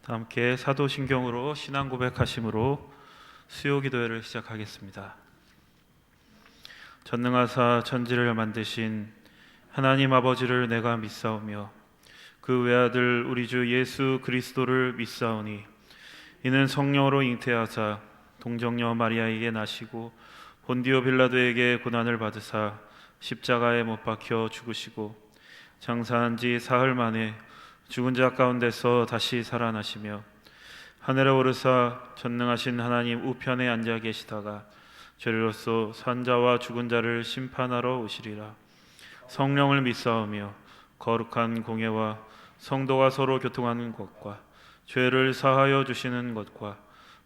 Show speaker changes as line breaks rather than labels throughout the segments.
다 함께 사도신경으로 신앙 고백하심으로 수요 기도회를 시작하겠습니다. 전능하사 천지를 만드신 하나님 아버지를 내가 믿사오며 그 외아들 우리 주 예수 그리스도를 믿사오니 이는 성령으로 잉태하사 동정녀 마리아에게 나시고 본디오 빌라도에게 고난을 받으사 십자가에 못 박혀 죽으시고 장사한 지 사흘 만에 죽은 자 가운데서 다시 살아나시며 하늘에 오르사 전능하신 하나님 우편에 앉아 계시다가 죄로서 산 자와 죽은 자를 심판하러 오시리라. 성령을 믿사오며 거룩한 공예와 성도가 서로 교통하는 것과 죄를 사하여 주시는 것과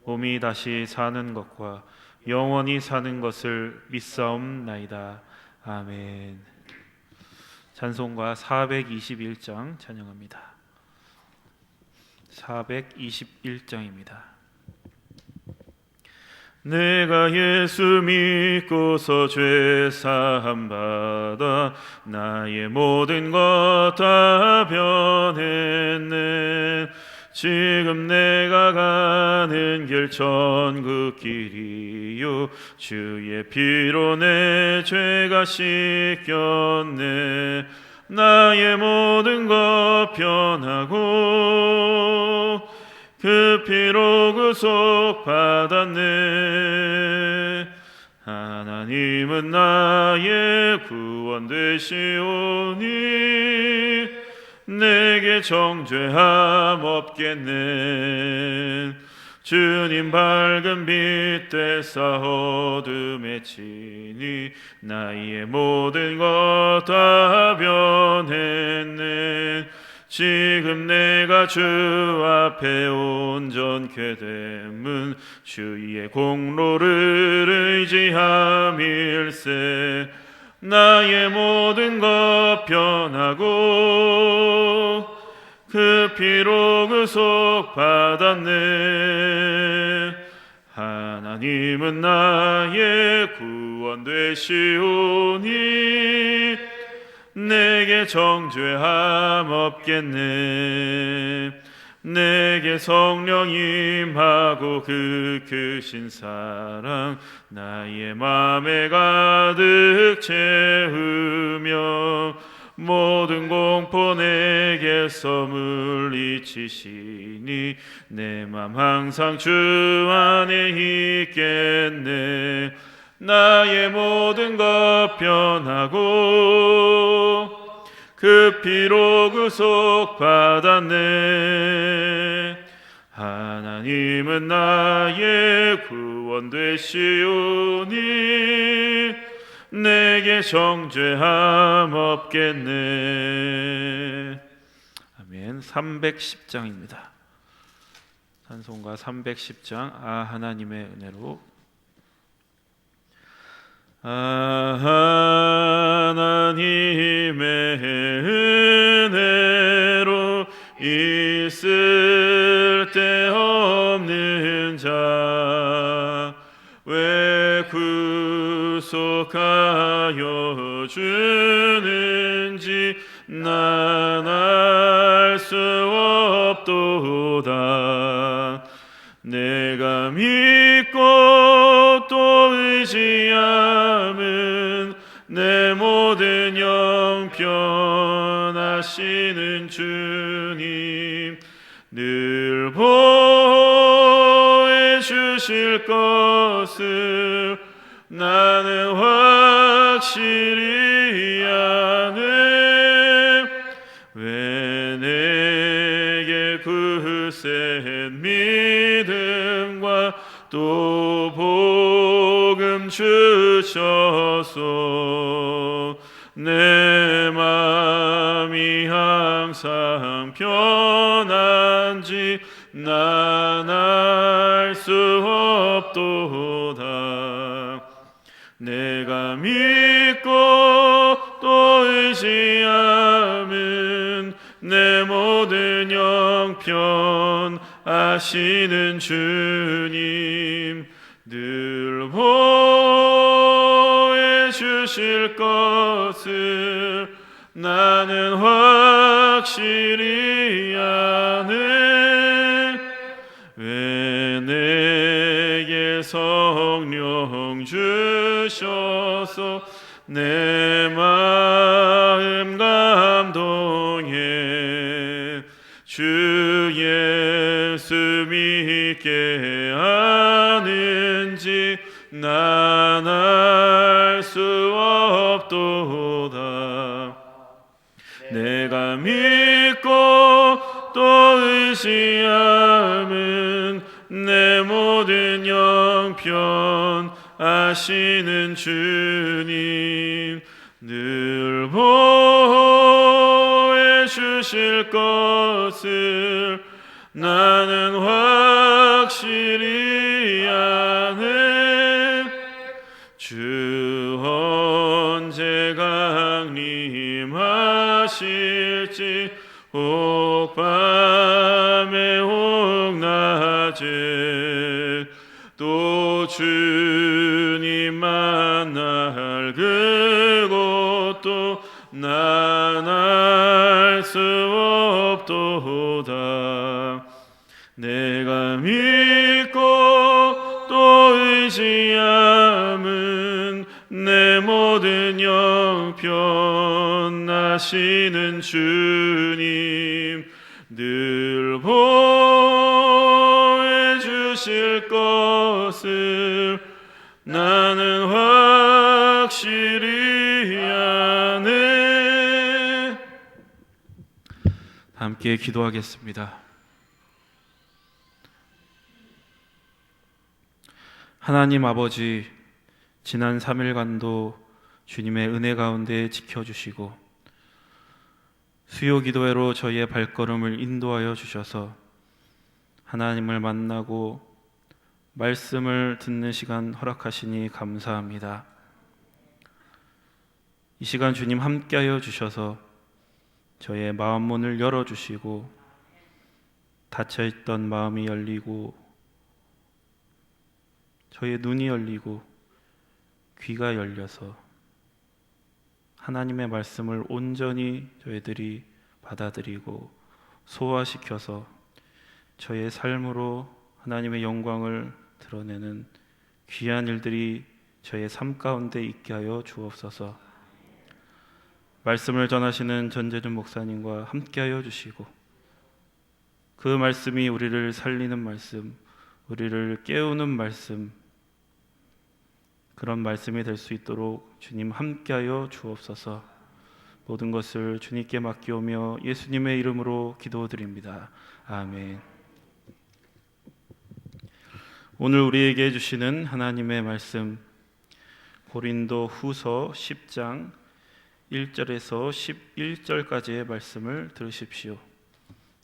몸이 다시 사는 것과 영원히 사는 것을 믿사옵나이다. 아멘. 찬송가 421장 찬양합니다. 421장입니다. 내가 예수 믿고서 죄 사함 받아 나의 모든 것 다 변했네. 지금 내가 가는 길 천국 길이요 주의 피로 내 죄가 씻겼네. 나의 모든 것 변하고 그 피로 구속 받았네. 하나님은 나의 구원 되시오니 내게 정죄함 없겠네. 주님 밝은 빛 되사 어둠에 치니 나의 모든 것 다 변했네. 지금 내가 주 앞에 온전케 됨은 주의 공로를 의지함일세. 나의 모든 것 변하고 그 피로 구속 받았네. 하나님은 나의 구원 되시오니 내게 정죄함 없겠네. 내게 성령 임하고 그 크신 사랑 나의 맘에 가득 채우며 모든 공포 내게서 물리치시니 내 맘 항상 주 안에 있겠네. 나의 모든 것 변하고 그 피로 구속 받았네. 하나님은 나의 구원 되시오니 내게 정죄함 없겠네. 아멘. 310장입니다. 찬송가 310장 아 하나님의 은혜로. 하나님의 은혜로 있을 데 없는 자 왜 구속하여 주는지 난 알 수 없도다. 내가 믿고 또 의지함은 내 모든 영 변하시는 주님 늘 보혜 주실 것을 나는 확실히 아네. 왜 내게 굳센 믿음과 또 복음 주셔서 내 맘이 항상 편한지 난 알 수 없도다. 내가 믿고 또 의지함은 내 모든 영 편하시는 주님 늘 보혜 주실 것을 나는 확실히 아네. 왜 내게 성령 주셔서 내 마음 감동해 주 예수 믿게 하는지 난 알 수 없도다. 내가 믿고 또 의지함은 내 모든 형편 아시는 주님 늘 보호해 주실 것을 나는 확실히 아네. 주 언제 강림하실지 혹 밤에 혹 낮에 또 주님 만날 그곳도 난 알 수 없도다. 내가 믿고 또 의지함은 내 모든 형편 아시는 주님 늘 보호해 주실 것을 나는 확실히 아네. 함께 기도하겠습니다. 하나님 아버지, 지난 3일간도 주님의 은혜 가운데 지켜주시고 수요 기도회로 저희의 발걸음을 인도하여 주셔서 하나님을 만나고 말씀을 듣는 시간 허락하시니 감사합니다. 이 시간 주님 함께하여 주셔서 저의 마음 문을 열어주시고 닫혀있던 마음이 열리고 저의 눈이 열리고 귀가 열려서 하나님의 말씀을 온전히 저희들이 받아들이고 소화시켜서 저의 삶으로 하나님의 영광을 드러내는 귀한 일들이 저의 삶 가운데 있게 하여 주옵소서. 말씀을 전하시는 전재준 목사님과 함께하여 주시고 그 말씀이 우리를 살리는 말씀, 우리를 깨우는 말씀, 그런 말씀이 될 수 있도록 주님 함께하여 주옵소서. 모든 것을 주님께 맡기오며 예수님의 이름으로 기도드립니다. 아멘. 오늘 우리에게 주시는 하나님의 말씀 고린도 후서 10장 1절에서 11절까지의 말씀을 들으십시오.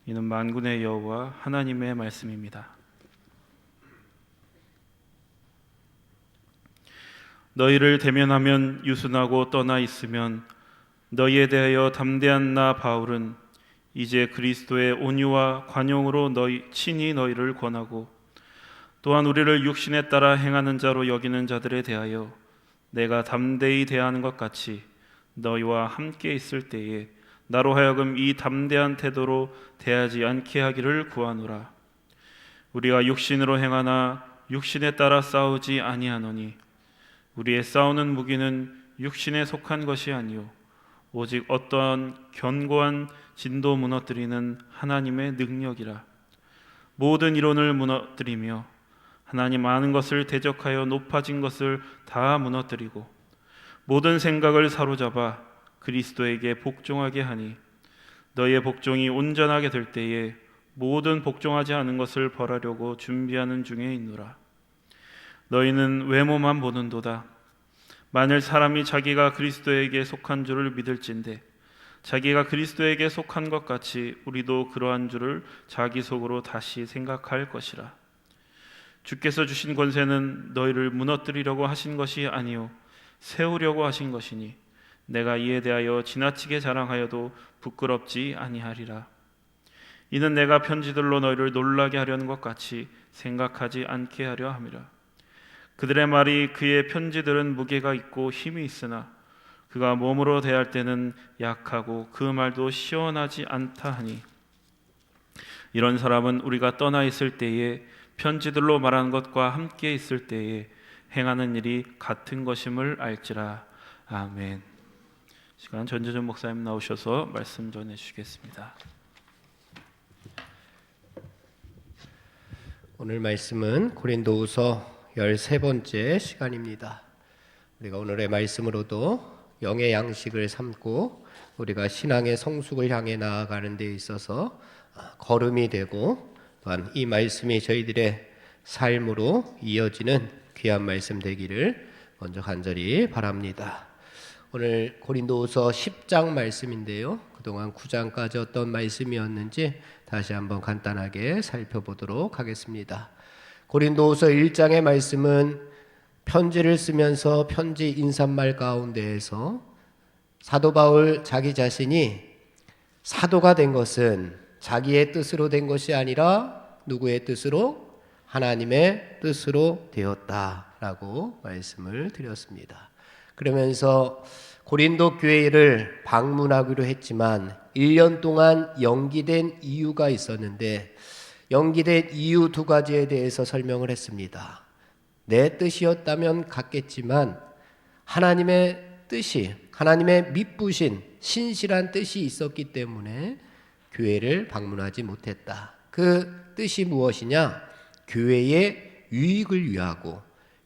이는 만군의 여호와 하나님의 말씀입니다. 너희를 대면하면 유순하고 떠나 있으면 너희에 대하여 담대한 나 바울은 이제 그리스도의 온유와 관용으로 친히 너희를 권하고 또한 우리를 육신에 따라 행하는 자로 여기는 자들에 대하여 내가 담대히 대하는 것 같이 너희와 함께 있을 때에 나로 하여금 이 담대한 태도로 대하지 않게 하기를 구하노라. 우리가 육신으로 행하나 육신에 따라 싸우지 아니하노니 우리의 싸우는 무기는 육신에 속한 것이 아니요 오직 어떠한 견고한 진도 무너뜨리는 하나님의 능력이라. 모든 이론을 무너뜨리며 하나님 아는 것을 대적하여 높아진 것을 다 무너뜨리고 모든 생각을 사로잡아 그리스도에게 복종하게 하니 너희의 복종이 온전하게 될 때에 모든 복종하지 않은 것을 벌하려고 준비하는 중에 있노라. 너희는 외모만 보는도다. 만일 사람이 자기가 그리스도에게 속한 줄을 믿을진대 자기가 그리스도에게 속한 것 같이 우리도 그러한 줄을 자기 속으로 다시 생각할 것이라. 주께서 주신 권세는 너희를 무너뜨리려고 하신 것이 아니요 세우려고 하신 것이니 내가 이에 대하여 지나치게 자랑하여도 부끄럽지 아니하리라. 이는 내가 편지들로 너희를 놀라게 하려는 것 같이 생각하지 않게 하려 함이라. 그들의 말이 그의 편지들은 무게가 있고 힘이 있으나 그가 몸으로 대할 때는 약하고 그 말도 시원하지 않다 하니 이런 사람은 우리가 떠나 있을 때에 편지들로 말하는 것과 함께 있을 때에 행하는 일이 같은 것임을 알지라. 아멘. 시간 전재전 목사님 나오셔서 말씀 전해 주시겠습니다.
오늘 말씀은 고린도후서 13번째 시간입니다. 우리가 오늘의 말씀으로도 영의 양식을 삼고 우리가 신앙의 성숙을 향해 나아가는 데 있어서 걸음이 되고, 또한 이 말씀이 저희들의 삶으로 이어지는 귀한 말씀 되기를 먼저 간절히 바랍니다. 오늘 고린도후서 10장 말씀인데요, 그동안 9장까지 어떤 말씀이었는지 다시 한번 간단하게 살펴보도록 하겠습니다. 고린도후서 1장의 말씀은 편지를 쓰면서 편지 인사말 가운데에서 사도 바울 자기 자신이 사도가 된 것은 자기의 뜻으로 된 것이 아니라 누구의 뜻으로? 하나님의 뜻으로 되었다라고 말씀을 드렸습니다. 그러면서 고린도 교회를 방문하기로 했지만 1년 동안 연기된 이유가 있었는데, 연기된 이유 2가지에 대해서 설명을 했습니다. 내 뜻이었다면 갔겠지만 하나님의 뜻이, 하나님의 미쁘신 신실한 뜻이 있었기 때문에 교회를 방문하지 못했다. 그 뜻이 무엇이냐? 교회의 유익을 위하고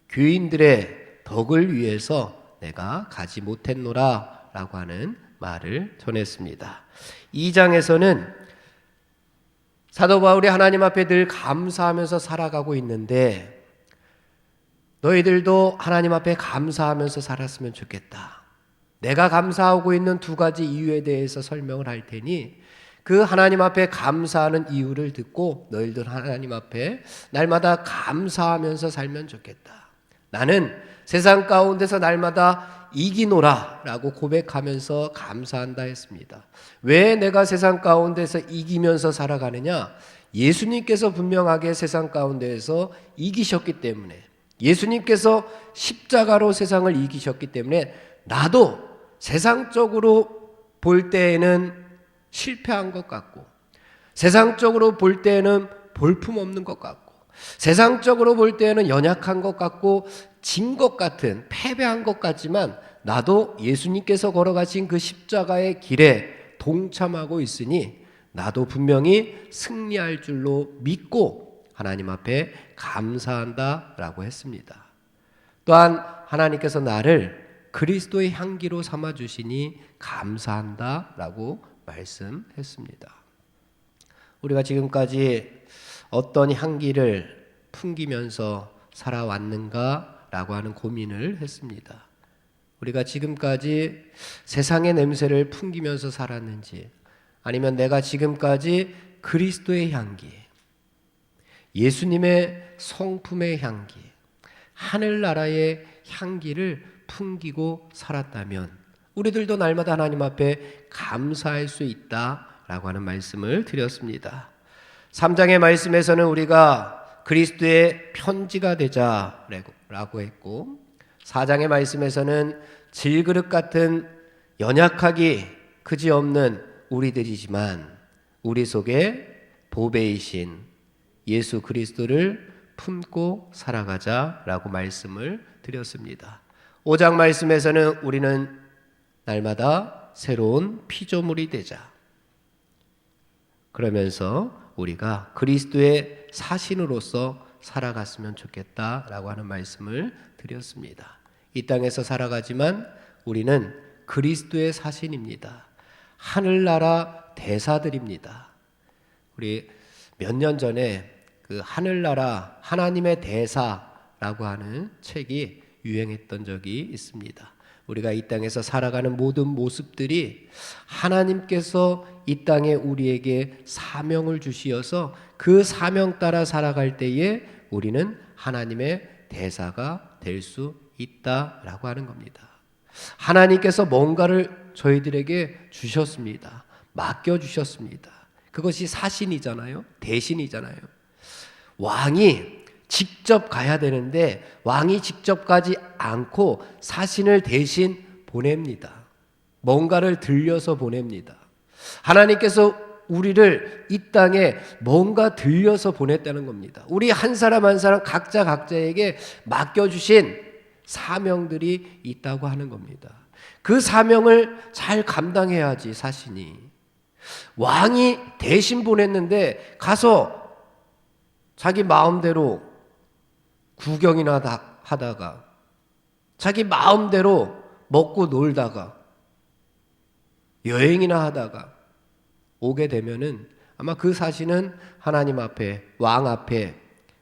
교인들의 덕을 위해서 내가 가지 못했노라 라고 하는 말을 전했습니다. 2장에서는 사도 바울이 하나님 앞에 늘 감사하면서 살아가고 있는데, 너희들도 하나님 앞에 감사하면서 살았으면 좋겠다. 내가 감사하고 있는 2가지 이유에 대해서 설명을 할 테니 그 하나님 앞에 감사하는 이유를 듣고 너희들 하나님 앞에 날마다 감사하면서 살면 좋겠다. 나는 세상 가운데서 날마다 이기노라 라고 고백하면서 감사한다 했습니다. 왜 내가 세상 가운데서 이기면서 살아가느냐? 예수님께서 분명하게 세상 가운데에서 이기셨기 때문에, 예수님께서 십자가로 세상을 이기셨기 때문에 나도 세상적으로 볼 때에는 실패한 것 같고, 세상적으로 볼 때에는 볼품없는 것 같고, 세상적으로 볼 때에는 연약한 것 같고 진 것 같은, 패배한 것 같지만 나도 예수님께서 걸어가신 그 십자가의 길에 동참하고 있으니 나도 분명히 승리할 줄로 믿고 하나님 앞에 감사한다 라고 했습니다. 또한 하나님께서 나를 그리스도의 향기로 삼아주시니 감사한다 라고 말씀했습니다. 우리가 지금까지 어떤 향기를 풍기면서 살아왔는가 라고 하는 고민을 했습니다. 우리가 지금까지 세상의 냄새를 풍기면서 살았는지, 아니면 내가 지금까지 그리스도의 향기, 예수님의 성품의 향기, 하늘나라의 향기를 풍기고 살았다면 우리들도 날마다 하나님 앞에 감사할 수 있다라고 하는 말씀을 드렸습니다. 3장의 말씀에서는 우리가 그리스도의 편지가 되자라고 했고, 4장의 말씀에서는 질그릇 같은 연약하기 그지없는 우리들이지만 우리 속에 보배이신 예수 그리스도를 품고 살아가자라고 말씀을 드렸습니다. 5장 말씀에서는 우리는 날마다 새로운 피조물이 되자, 그러면서 우리가 그리스도의 사신으로서 살아갔으면 좋겠다라고 하는 말씀을 드렸습니다. 이 땅에서 살아가지만 우리는 그리스도의 사신입니다. 하늘나라 대사들입니다. 우리 몇 년 전에 그 하늘나라 하나님의 대사라고 하는 책이 유행했던 적이 있습니다. 우리가 이 땅에서 살아가는 모든 모습들이 하나님께서 이 땅에 우리에게 사명을 주시어서 그 사명 따라 살아갈 때에 우리는 하나님의 대사가 될 수 있다라고 하는 겁니다. 하나님께서 뭔가를 저희들에게 주셨습니다. 맡겨주셨습니다. 그것이 사신이잖아요. 대신이잖아요. 왕이 직접 가야 되는데 왕이 직접 가지 않고 사신을 대신 보냅니다. 뭔가를 들려서 보냅니다. 하나님께서 우리를 이 땅에 뭔가 들려서 보냈다는 겁니다. 우리 한 사람 한 사람 각자에게 맡겨주신 사명들이 있다고 하는 겁니다. 그 사명을 잘 감당해야지 사신이. 왕이 대신 보냈는데 가서 자기 마음대로 구경이나 하다가 자기 마음대로 먹고 놀다가 여행이나 하다가 오게 되면은 아마 그 사신은 하나님 앞에, 왕 앞에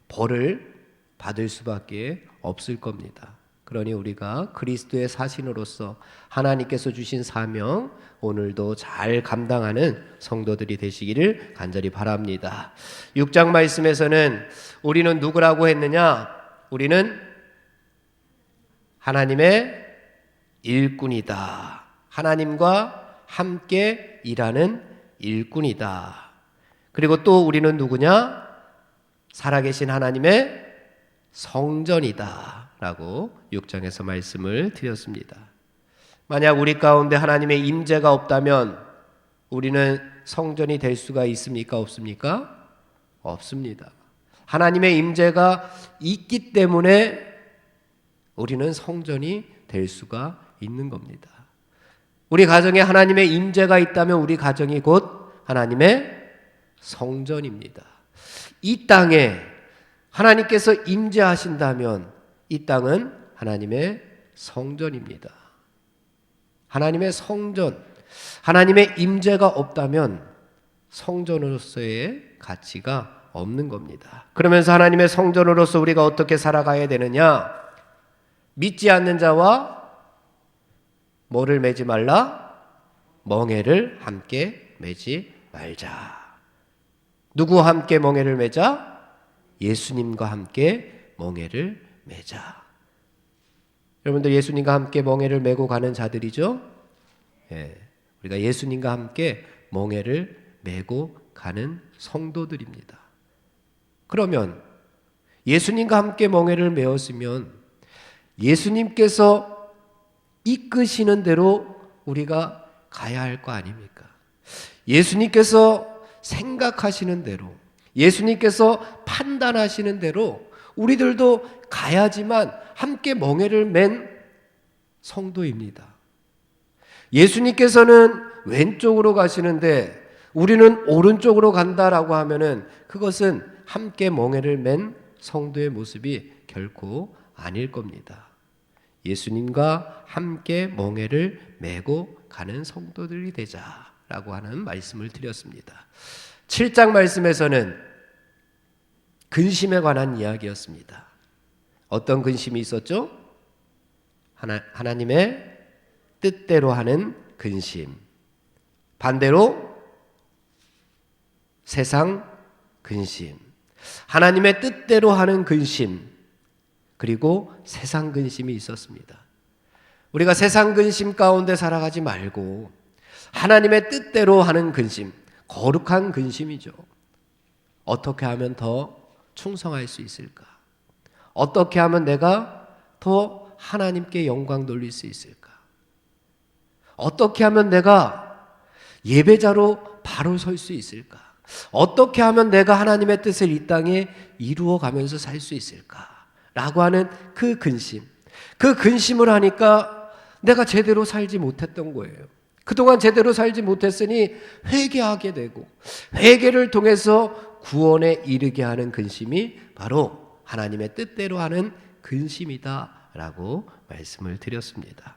벌을 받을 수밖에 없을 겁니다. 그러니 우리가 그리스도의 사신으로서 하나님께서 주신 사명 오늘도 잘 감당하는 성도들이 되시기를 간절히 바랍니다. 6장 말씀에서는 우리는 누구라고 했느냐? 우리는 하나님의 일꾼이다. 하나님과 함께 일하는 일꾼이다. 그리고 또 우리는 누구냐? 살아계신 하나님의 성전이다 라고 6장에서 말씀을 드렸습니다. 만약 우리 가운데 하나님의 임재가 없다면 우리는 성전이 될 수가 있습니까? 없습니까? 없습니다. 하나님의 임재가 있기 때문에 우리는 성전이 될 수가 있는 겁니다. 우리 가정에 하나님의 임재가 있다면 우리 가정이 곧 하나님의 성전입니다. 이 땅에 하나님께서 임재하신다면 이 땅은 하나님의 성전입니다. 하나님의 성전, 하나님의 임재가 없다면 성전으로서의 가치가 없는 겁니다. 그러면서 하나님의 성전으로서 우리가 어떻게 살아가야 되느냐? 믿지 않는 자와 뭐를 매지 말라? 멍에를 함께 매지 말자. 누구와 함께 멍에를 매자? 예수님과 함께 멍에를 매자. 여러분들 예수님과 함께 멍에를 메고 가는 자들이죠? 예, 우리가 예수님과 함께 멍에를 메고 가는 성도들입니다. 그러면 예수님과 함께 멍에를 메었으면 예수님께서 이끄시는 대로 우리가 가야 할 거 아닙니까? 예수님께서 생각하시는 대로, 예수님께서 판단하시는 대로 우리들도 가야지만 함께 멍에를 맨 성도입니다. 예수님께서는 왼쪽으로 가시는데 우리는 오른쪽으로 간다라고 하면은 그것은 함께 멍에를 맨 성도의 모습이 결코 아닐 겁니다. 예수님과 함께 멍에를 메고 가는 성도들이 되자라고 하는 말씀을 드렸습니다. 7장 말씀에서는 근심에 관한 이야기였습니다. 어떤 근심이 있었죠? 하나님의 뜻대로 하는 근심. 반대로 세상 근심. 하나님의 뜻대로 하는 근심. 그리고 세상 근심이 있었습니다. 우리가 세상 근심 가운데 살아가지 말고 하나님의 뜻대로 하는 근심, 거룩한 근심이죠. 어떻게 하면 더 충성할 수 있을까? 어떻게 하면 내가 더 하나님께 영광 돌릴 수 있을까? 어떻게 하면 내가 예배자로 바로 설 수 있을까? 어떻게 하면 내가 하나님의 뜻을 이 땅에 이루어 가면서 살 수 있을까? 라고 하는 그 근심. 그 근심을 하니까 내가 제대로 살지 못했던 거예요. 그동안 제대로 살지 못했으니 회개하게 되고 회개를 통해서 구원에 이르게 하는 근심이 바로 하나님의 뜻대로 하는 근심이다라고 말씀을 드렸습니다.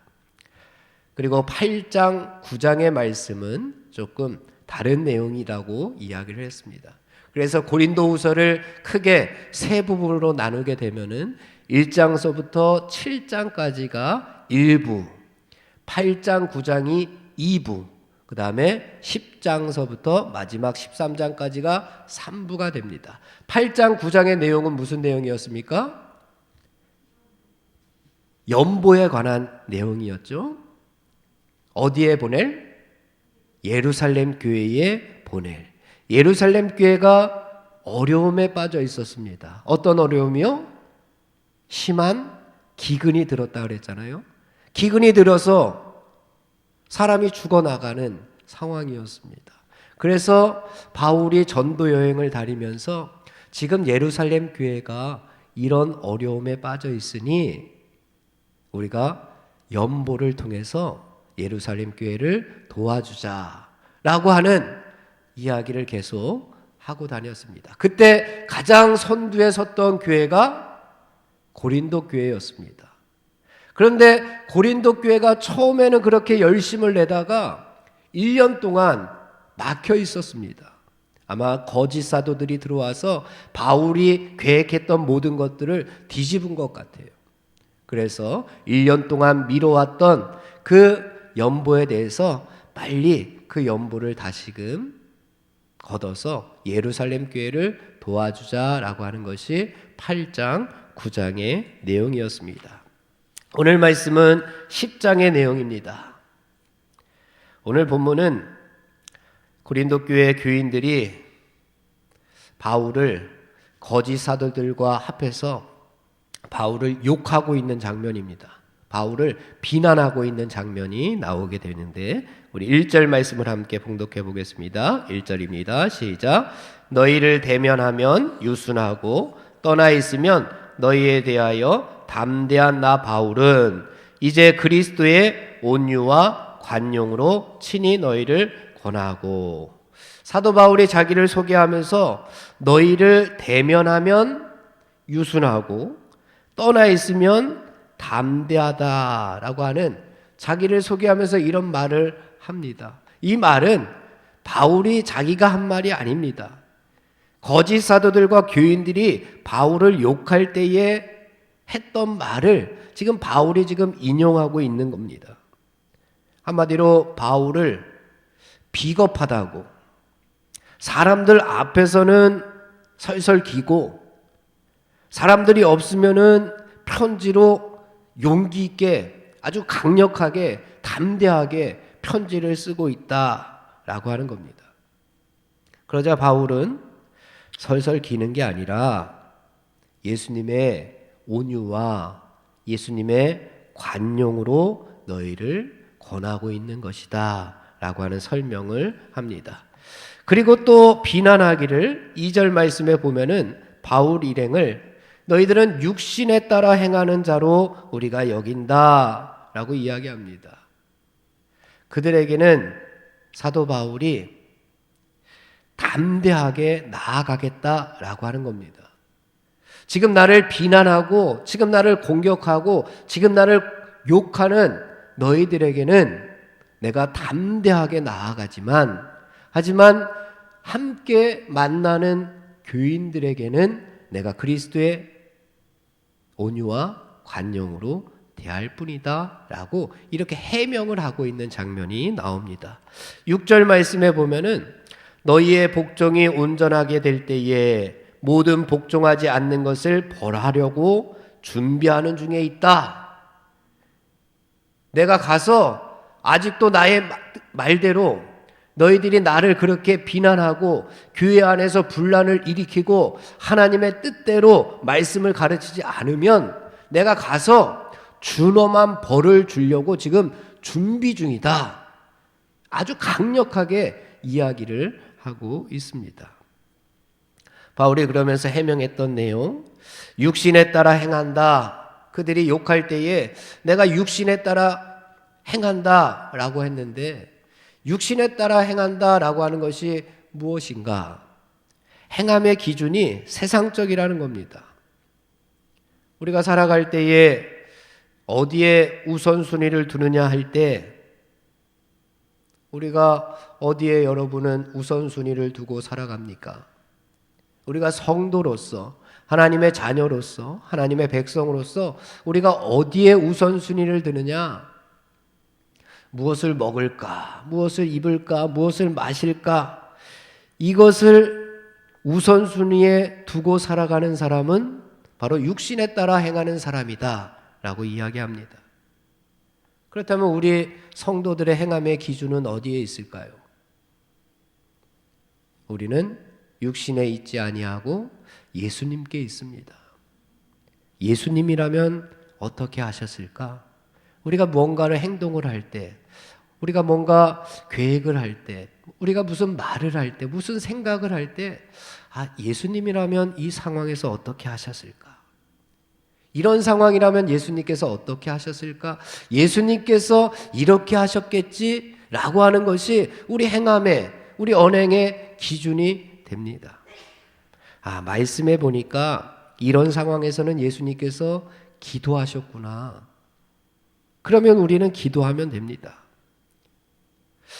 그리고 8장, 9장의 말씀은 조금 다른 내용이라고 이야기를 했습니다. 그래서 고린도후서를 크게 세 부분으로 나누게 되면은 1장서부터 7장까지가 1부, 8장, 9장이 2부, 그 다음에 10장서부터 마지막 13장까지가 3부가 됩니다. 8장, 9장의 내용은 무슨 내용이었습니까? 연보에 관한 내용이었죠. 어디에 보낼? 예루살렘 교회에 보낼. 예루살렘 교회가 어려움에 빠져 있었습니다. 어떤 어려움이요? 심한 기근이 들었다 그랬잖아요. 기근이 들어서 사람이 죽어나가는 상황이었습니다. 그래서 바울이 전도 여행을 다니면서 지금 예루살렘 교회가 이런 어려움에 빠져 있으니 우리가 연보를 통해서 예루살렘 교회를 도와주자라고 하는 이야기를 계속 하고 다녔습니다. 그때 가장 선두에 섰던 교회가 고린도 교회였습니다. 그런데 고린도 교회가 처음에는 그렇게 열심을 내다가 1년 동안 막혀 있었습니다. 아마 거짓 사도들이 들어와서 바울이 계획했던 모든 것들을 뒤집은 것 같아요. 그래서 1년 동안 미뤄왔던 그 연보에 대해서 빨리 그 연보를 다시금 걷어서 예루살렘 교회를 도와주자라고 하는 것이 8장, 9장의 내용이었습니다. 오늘 말씀은 10장의 내용입니다. 오늘 본문은 고린도 교회 교인들이 바울을 거짓 사도들과 합해서 바울을 욕하고 있는 장면입니다. 바울을 비난하고 있는 장면이 나오게 되는데 우리 1절 말씀을 함께 봉독해 보겠습니다. 1절입니다. 시작. 너희를 대면하면 유순하고 떠나 있으면 너희에 대하여 담대한 나 바울은 이제 그리스도의 온유와 관용으로 친히 너희를 권하고. 사도 바울이 자기를 소개하면서 너희를 대면하면 유순하고 떠나 있으면 담대하다라고 하는 자기를 소개하면서 이런 말을 합니다. 이 말은 바울이 자기가 한 말이 아닙니다. 거짓 사도들과 교인들이 바울을 욕할 때에 했던 말을 지금 바울이 지금 인용하고 있는 겁니다. 한마디로 바울을 비겁하다고, 사람들 앞에서는 설설 기고 사람들이 없으면은 편지로 용기 있게 아주 강력하게 담대하게 편지를 쓰고 있다라고 하는 겁니다. 그러자 바울은 설설 기는 게 아니라 예수님의 온유와 예수님의 관용으로 너희를 권하고 있는 것이다 라고 하는 설명을 합니다. 그리고 또 비난하기를 2절 말씀에 보면은 바울 일행을 너희들은 육신에 따라 행하는 자로 우리가 여긴다 라고 이야기합니다. 그들에게는 사도 바울이 담대하게 나아가겠다라고 하는 겁니다. 지금 나를 비난하고 지금 나를 공격하고 지금 나를 욕하는 너희들에게는 내가 담대하게 나아가지만 하지만 함께 만나는 교인들에게는 내가 그리스도의 온유와 관용으로 대할 뿐이다 라고 이렇게 해명을 하고 있는 장면이 나옵니다. 6절 말씀에 보면은 너희의 복종이 온전하게 될 때에 모든 복종하지 않는 것을 벌하려고 준비하는 중에 있다. 내가 가서 아직도 나의 말대로 너희들이 나를 그렇게 비난하고 교회 안에서 분란을 일으키고 하나님의 뜻대로 말씀을 가르치지 않으면 내가 가서 준엄한 벌을 주려고 지금 준비 중이다. 아주 강력하게 이야기를 하고 있습니다. 바울이 그러면서 해명했던 내용, 육신에 따라 행한다. 그들이 욕할 때에 내가 육신에 따라 행한다 라고 했는데 육신에 따라 행한다 라고 하는 것이 무엇인가? 행함의 기준이 세상적이라는 겁니다. 우리가 살아갈 때에 어디에 우선순위를 두느냐 할 때 우리가 어디에 여러분은 우선순위를 두고 살아갑니까? 우리가 성도로서 하나님의 자녀로서 하나님의 백성으로서 우리가 어디에 우선순위를 두느냐? 무엇을 먹을까? 무엇을 입을까? 무엇을 마실까? 이것을 우선순위에 두고 살아가는 사람은 바로 육신에 따라 행하는 사람이다 라고 이야기합니다. 그렇다면 우리 성도들의 행함의 기준은 어디에 있을까요? 우리는 육신에 있지 아니하고 예수님께 있습니다. 예수님이라면 어떻게 하셨을까? 우리가 무언가를 행동을 할 때 우리가 뭔가 계획을 할 때, 우리가 무슨 말을 할 때, 무슨 생각을 할 때, 예수님이라면 이 상황에서 어떻게 하셨을까? 이런 상황이라면 예수님께서 어떻게 하셨을까? 예수님께서 이렇게 하셨겠지? 라고 하는 것이 우리 행함의, 우리 언행의 기준이 됩니다. 말씀해 보니까 이런 상황에서는 예수님께서 기도하셨구나. 그러면 우리는 기도하면 됩니다.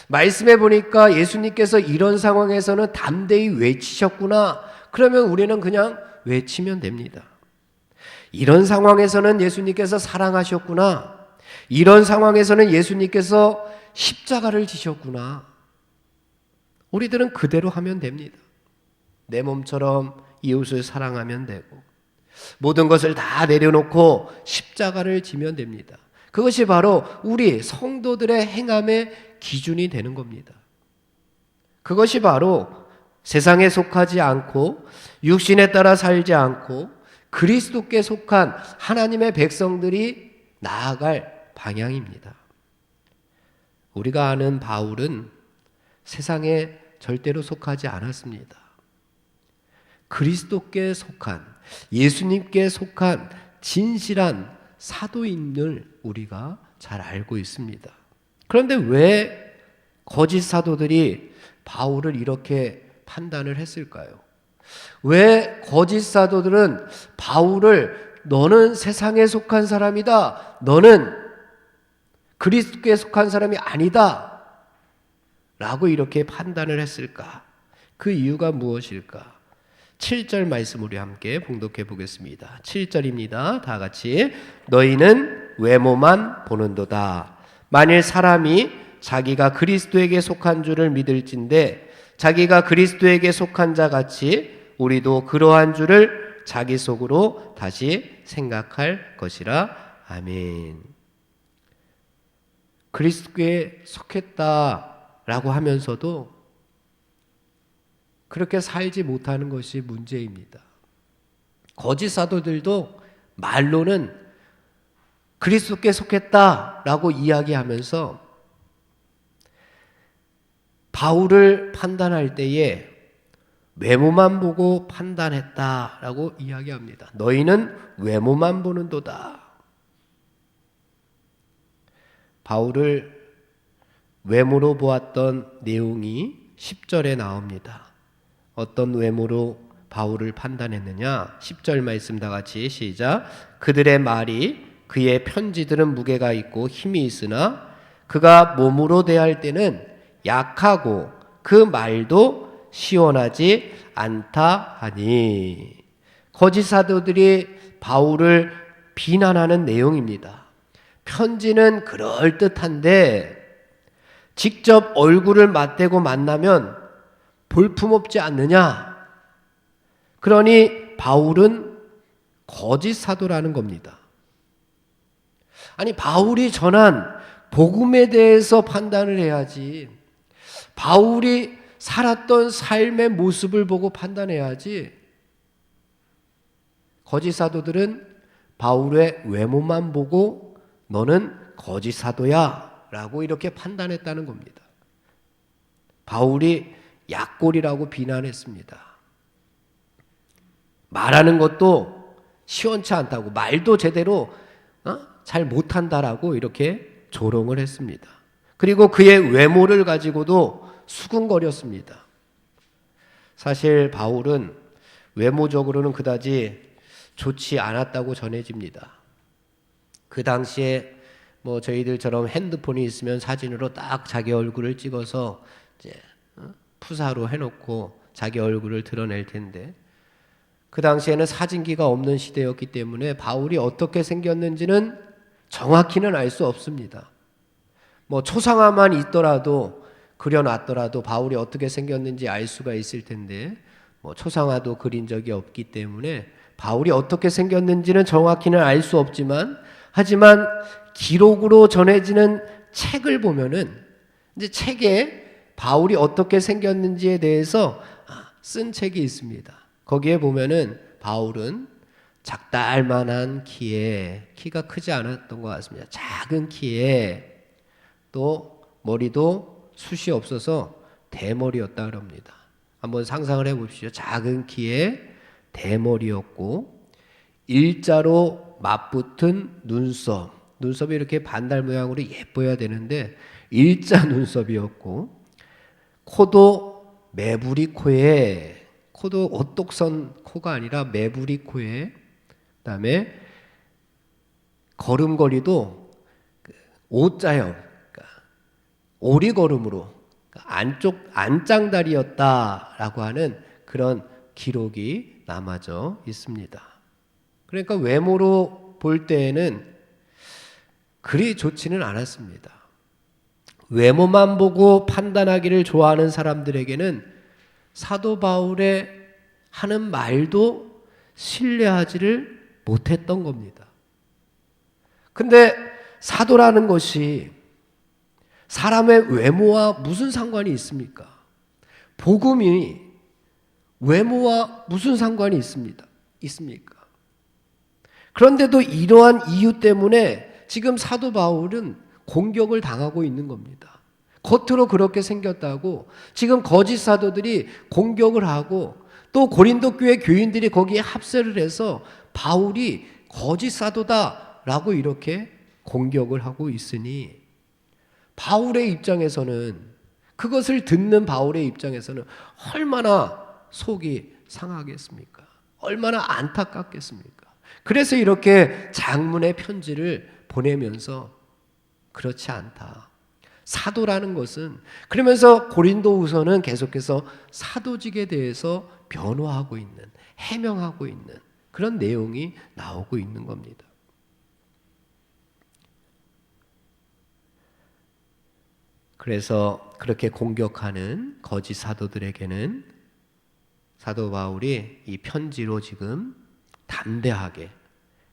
말씀해 보니까 예수님께서 이런 상황에서는 담대히 외치셨구나. 그러면 우리는 그냥 외치면 됩니다. 이런 상황에서는 예수님께서 사랑하셨구나. 이런 상황에서는 예수님께서 십자가를 지셨구나. 우리들은 그대로 하면 됩니다. 내 몸처럼 이웃을 사랑하면 되고 모든 것을 다 내려놓고 십자가를 지면 됩니다. 그것이 바로 우리 성도들의 행함의 기준이 되는 겁니다. 그것이 바로 세상에 속하지 않고 육신에 따라 살지 않고 그리스도께 속한 하나님의 백성들이 나아갈 방향입니다. 우리가 아는 바울은 세상에 절대로 속하지 않았습니다. 그리스도께 속한, 예수님께 속한 진실한 사도인을 우리가 잘 알고 있습니다. 그런데 왜 거짓 사도들이 바울을 이렇게 판단을 했을까요? 왜 거짓 사도들은 바울을 너는 세상에 속한 사람이다, 너는 그리스도께 속한 사람이 아니다 라고 이렇게 판단을 했을까? 그 이유가 무엇일까? 7절 말씀 우리 함께 봉독해 보겠습니다. 7절입니다. 다 같이. 너희는 외모만 보는도다. 만일 사람이 자기가 그리스도에게 속한 줄을 믿을진대 자기가 그리스도에게 속한 자 같이 우리도 그러한 줄을 자기 속으로 다시 생각할 것이라. 아멘. 그리스도에 속했다라고 하면서도 그렇게 살지 못하는 것이 문제입니다. 거짓 사도들도 말로는 그리스도께 속했다라고 이야기하면서 바울을 판단할 때에 외모만 보고 판단했다라고 이야기합니다. 너희는 외모만 보는도다. 바울을 외모로 보았던 내용이 10절에 나옵니다. 어떤 외모로 바울을 판단했느냐? 10절 말씀 다 같이 시작. 그들의 말이 그의 편지들은 무게가 있고 힘이 있으나 그가 몸으로 대할 때는 약하고 그 말도 시원하지 않다 하니. 거짓 사도들이 바울을 비난하는 내용입니다. 편지는 그럴듯한데 직접 얼굴을 맞대고 만나면 볼품없지 않느냐? 그러니 바울은 거짓 사도라는 겁니다. 아니, 바울이 전한 복음에 대해서 판단을 해야지. 바울이 살았던 삶의 모습을 보고 판단해야지. 거짓 사도들은 바울의 외모만 보고 너는 거짓 사도야 라고 이렇게 판단했다는 겁니다. 바울이 약골이라고 비난했습니다. 말하는 것도 시원치 않다고, 말도 제대로 잘 못한다라고 이렇게 조롱을 했습니다. 그리고 그의 외모를 가지고도 수군거렸습니다. 사실 바울은 외모적으로는 그다지 좋지 않았다고 전해집니다. 그 당시에 저희들처럼 핸드폰이 있으면 사진으로 딱 자기 얼굴을 찍어서 이제 푸사로 해놓고 자기 얼굴을 드러낼 텐데, 그 당시에는 사진기가 없는 시대였기 때문에 바울이 어떻게 생겼는지는 정확히는 알 수 없습니다. 초상화만 있더라도, 그려놨더라도 바울이 어떻게 생겼는지 알 수가 있을 텐데 초상화도 그린 적이 없기 때문에 바울이 어떻게 생겼는지는 정확히는 알 수 없지만, 하지만 기록으로 전해지는 책을 보면은 이제 책에 바울이 어떻게 생겼는지에 대해서 쓴 책이 있습니다. 거기에 보면은 바울은 작달만한 키에, 키가 크지 않았던 것 같습니다. 작은 키에 또 머리도 숱이 없어서 대머리였다 그럽니다. 한번 상상을 해보십시오. 작은 키에 대머리였고 일자로 맞붙은 눈썹이 이렇게 반달 모양으로 예뻐야 되는데 일자 눈썹이었고 코도 매부리 코에, 코도 오똑선 코가 아니라 매부리 코에, 그다음에 걸음걸이도 O자형, 그러니까 오리걸음으로 안쪽 안짱다리였다라고 하는 그런 기록이 남아져 있습니다. 그러니까 외모로 볼 때에는 그리 좋지는 않았습니다. 외모만 보고 판단하기를 좋아하는 사람들에게는 사도 바울의 하는 말도 신뢰하지를 못했던 겁니다. 근데 사도라는 것이 사람의 외모와 무슨 상관이 있습니까? 복음이 외모와 무슨 상관이 있습니까? 그런데도 이러한 이유 때문에 지금 사도 바울은 공격을 당하고 있는 겁니다. 겉으로 그렇게 생겼다고 지금 거짓 사도들이 공격을 하고 또 고린도 교회 교인들이 거기에 합세를 해서 바울이 거짓 사도다라고 이렇게 공격을 하고 있으니 바울의 입장에서는, 그것을 듣는 바울의 입장에서는 얼마나 속이 상하겠습니까? 얼마나 안타깝겠습니까? 그래서 이렇게 장문의 편지를 보내면서 그렇지 않다. 사도라는 것은, 그러면서 고린도후서는 계속해서 사도직에 대해서 변호하고 있는, 해명하고 있는 그런 내용이 나오고 있는 겁니다. 그래서 그렇게 공격하는 거짓 사도들에게는 사도 바울이 이 편지로 지금 담대하게,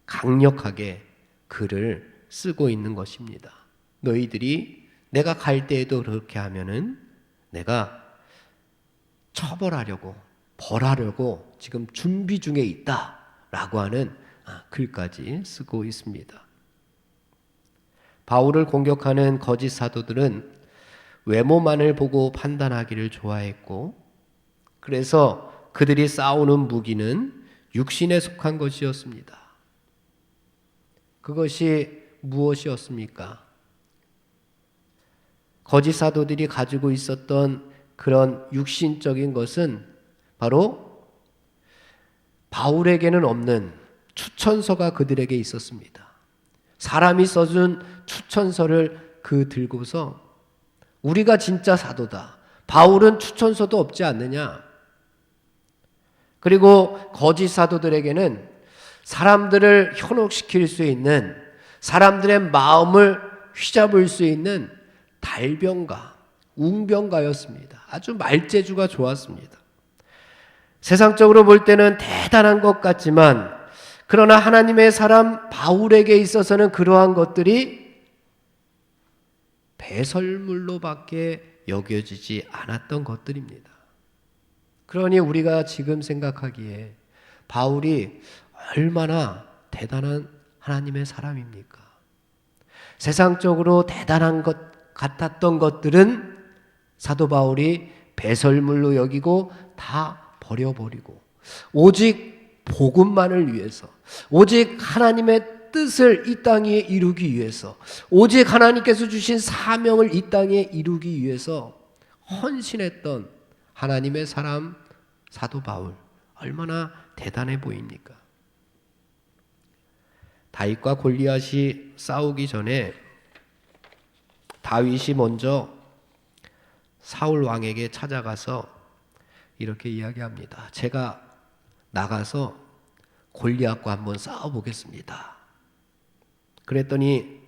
강력하게 글을 쓰고 있는 것입니다. 너희들이 내가 갈 때에도 그렇게 하면은 내가 처벌하려고, 벌하려고 지금 준비 중에 있다라고 하는 글까지 쓰고 있습니다. 바울을 공격하는 거짓 사도들은 외모만을 보고 판단하기를 좋아했고, 그래서 그들이 싸우는 무기는 육신에 속한 것이었습니다. 그것이 무엇이었습니까? 거짓 사도들이 가지고 있었던 그런 육신적인 것은 바로 바울에게는 없는 추천서가 그들에게 있었습니다. 사람이 써준 추천서를 들고서 우리가 진짜 사도다. 바울은 추천서도 없지 않느냐. 그리고 거짓 사도들에게는 사람들을 현혹시킬 수 있는, 사람들의 마음을 휘잡을 수 있는 달병가, 웅병가였습니다. 아주 말재주가 좋았습니다. 세상적으로 볼 때는 대단한 것 같지만, 그러나 하나님의 사람 바울에게 있어서는 그러한 것들이 배설물로밖에 여겨지지 않았던 것들입니다. 그러니 우리가 지금 생각하기에 바울이 얼마나 대단한 하나님의 사람입니까? 세상적으로 대단한 것 같았던 것들은 사도 바울이 배설물로 여기고 다 버려버리고 오직 복음만을 위해서, 오직 하나님의 뜻을 이 땅에 이루기 위해서, 오직 하나님께서 주신 사명을 이 땅에 이루기 위해서 헌신했던 하나님의 사람 사도 바울, 얼마나 대단해 보입니까? 다윗과 골리앗이 싸우기 전에 다윗이 먼저 사울 왕에게 찾아가서 이렇게 이야기합니다. 제가 나가서 골리앗과 한번 싸워보겠습니다. 그랬더니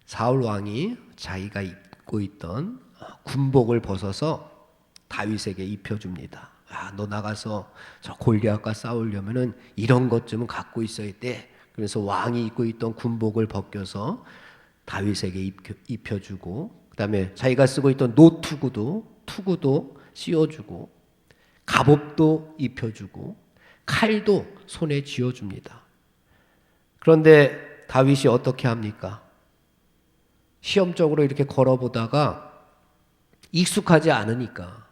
사울 왕이 자기가 입고 있던 군복을 벗어서 다윗에게 입혀줍니다. 너 나가서 저 골리앗과 싸우려면은 이런 것 좀 갖고 있어야 돼. 그래서 왕이 입고 있던 군복을 벗겨서 다윗에게 입혀주고, 그다음에 자기가 쓰고 있던 투구도 씌워주고, 갑옷도 입혀주고, 칼도 손에 쥐어줍니다. 그런데 다윗이 어떻게 합니까? 시험적으로 이렇게 걸어보다가 익숙하지 않으니까,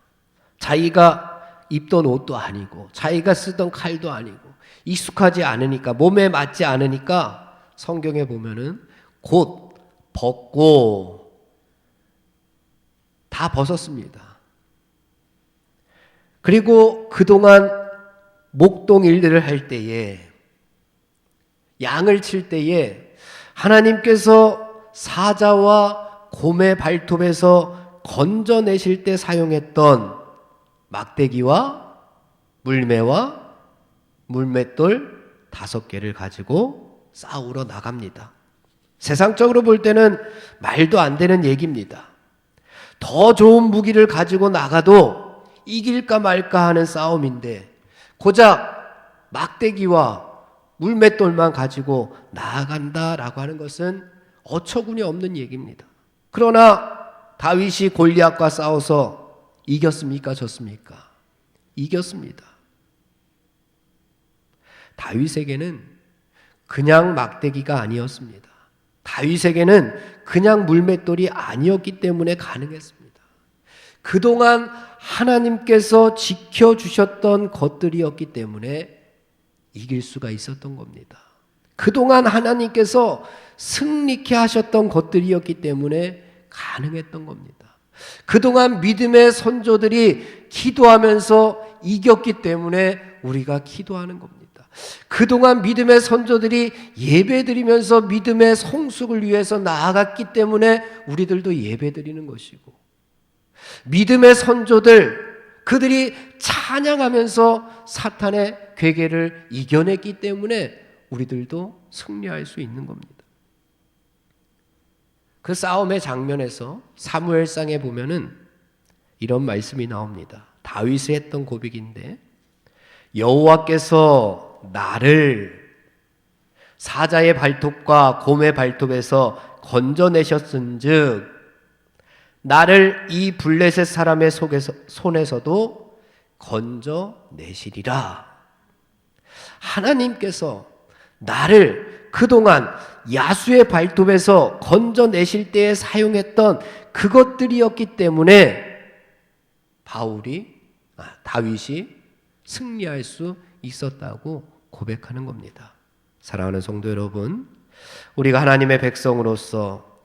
자기가 입던 옷도 아니고 자기가 쓰던 칼도 아니고 익숙하지 않으니까, 몸에 맞지 않으니까 성경에 보면은 곧 벗고, 다 벗었습니다. 그리고 그동안 목동 일들을 할 때에, 양을 칠 때에 하나님께서 사자와 곰의 발톱에서 건져내실 때 사용했던 막대기와 물매와 물맷돌 5개를 가지고 싸우러 나갑니다. 세상적으로 볼 때는 말도 안 되는 얘기입니다. 더 좋은 무기를 가지고 나가도 이길까 말까 하는 싸움인데, 고작 막대기와 물맷돌만 가지고 나아간다라고 하는 것은 어처구니 없는 얘기입니다. 그러나 다윗이 골리앗과 싸워서 이겼습니까? 졌습니까? 이겼습니다. 다윗에게는 그냥 막대기가 아니었습니다. 다윗에게는 그냥 물맷돌이 아니었기 때문에 가능했습니다. 그동안 하나님께서 지켜주셨던 것들이었기 때문에 이길 수가 있었던 겁니다. 그동안 하나님께서 승리케 하셨던 것들이었기 때문에 가능했던 겁니다. 그동안 믿음의 선조들이 기도하면서 이겼기 때문에 우리가 기도하는 겁니다. 그동안 믿음의 선조들이 예배드리면서 믿음의 성숙을 위해서 나아갔기 때문에 우리들도 예배드리는 것이고, 믿음의 선조들, 그들이 찬양하면서 사탄의 괴계를 이겨냈기 때문에 우리들도 승리할 수 있는 겁니다. 그 싸움의 장면에서 사무엘상에 보면은 이런 말씀이 나옵니다. 다윗이 했던 고백인데, 여호와께서 나를 사자의 발톱과 곰의 발톱에서 건져내셨은즉 나를 이 블레셋 사람의 손에서도 건져내시리라. 하나님께서 나를 그동안 야수의 발톱에서 건져내실 때에 사용했던 그것들이었기 때문에 다윗이 승리할 수 있었다고 고백하는 겁니다. 사랑하는 성도 여러분, 우리가 하나님의 백성으로서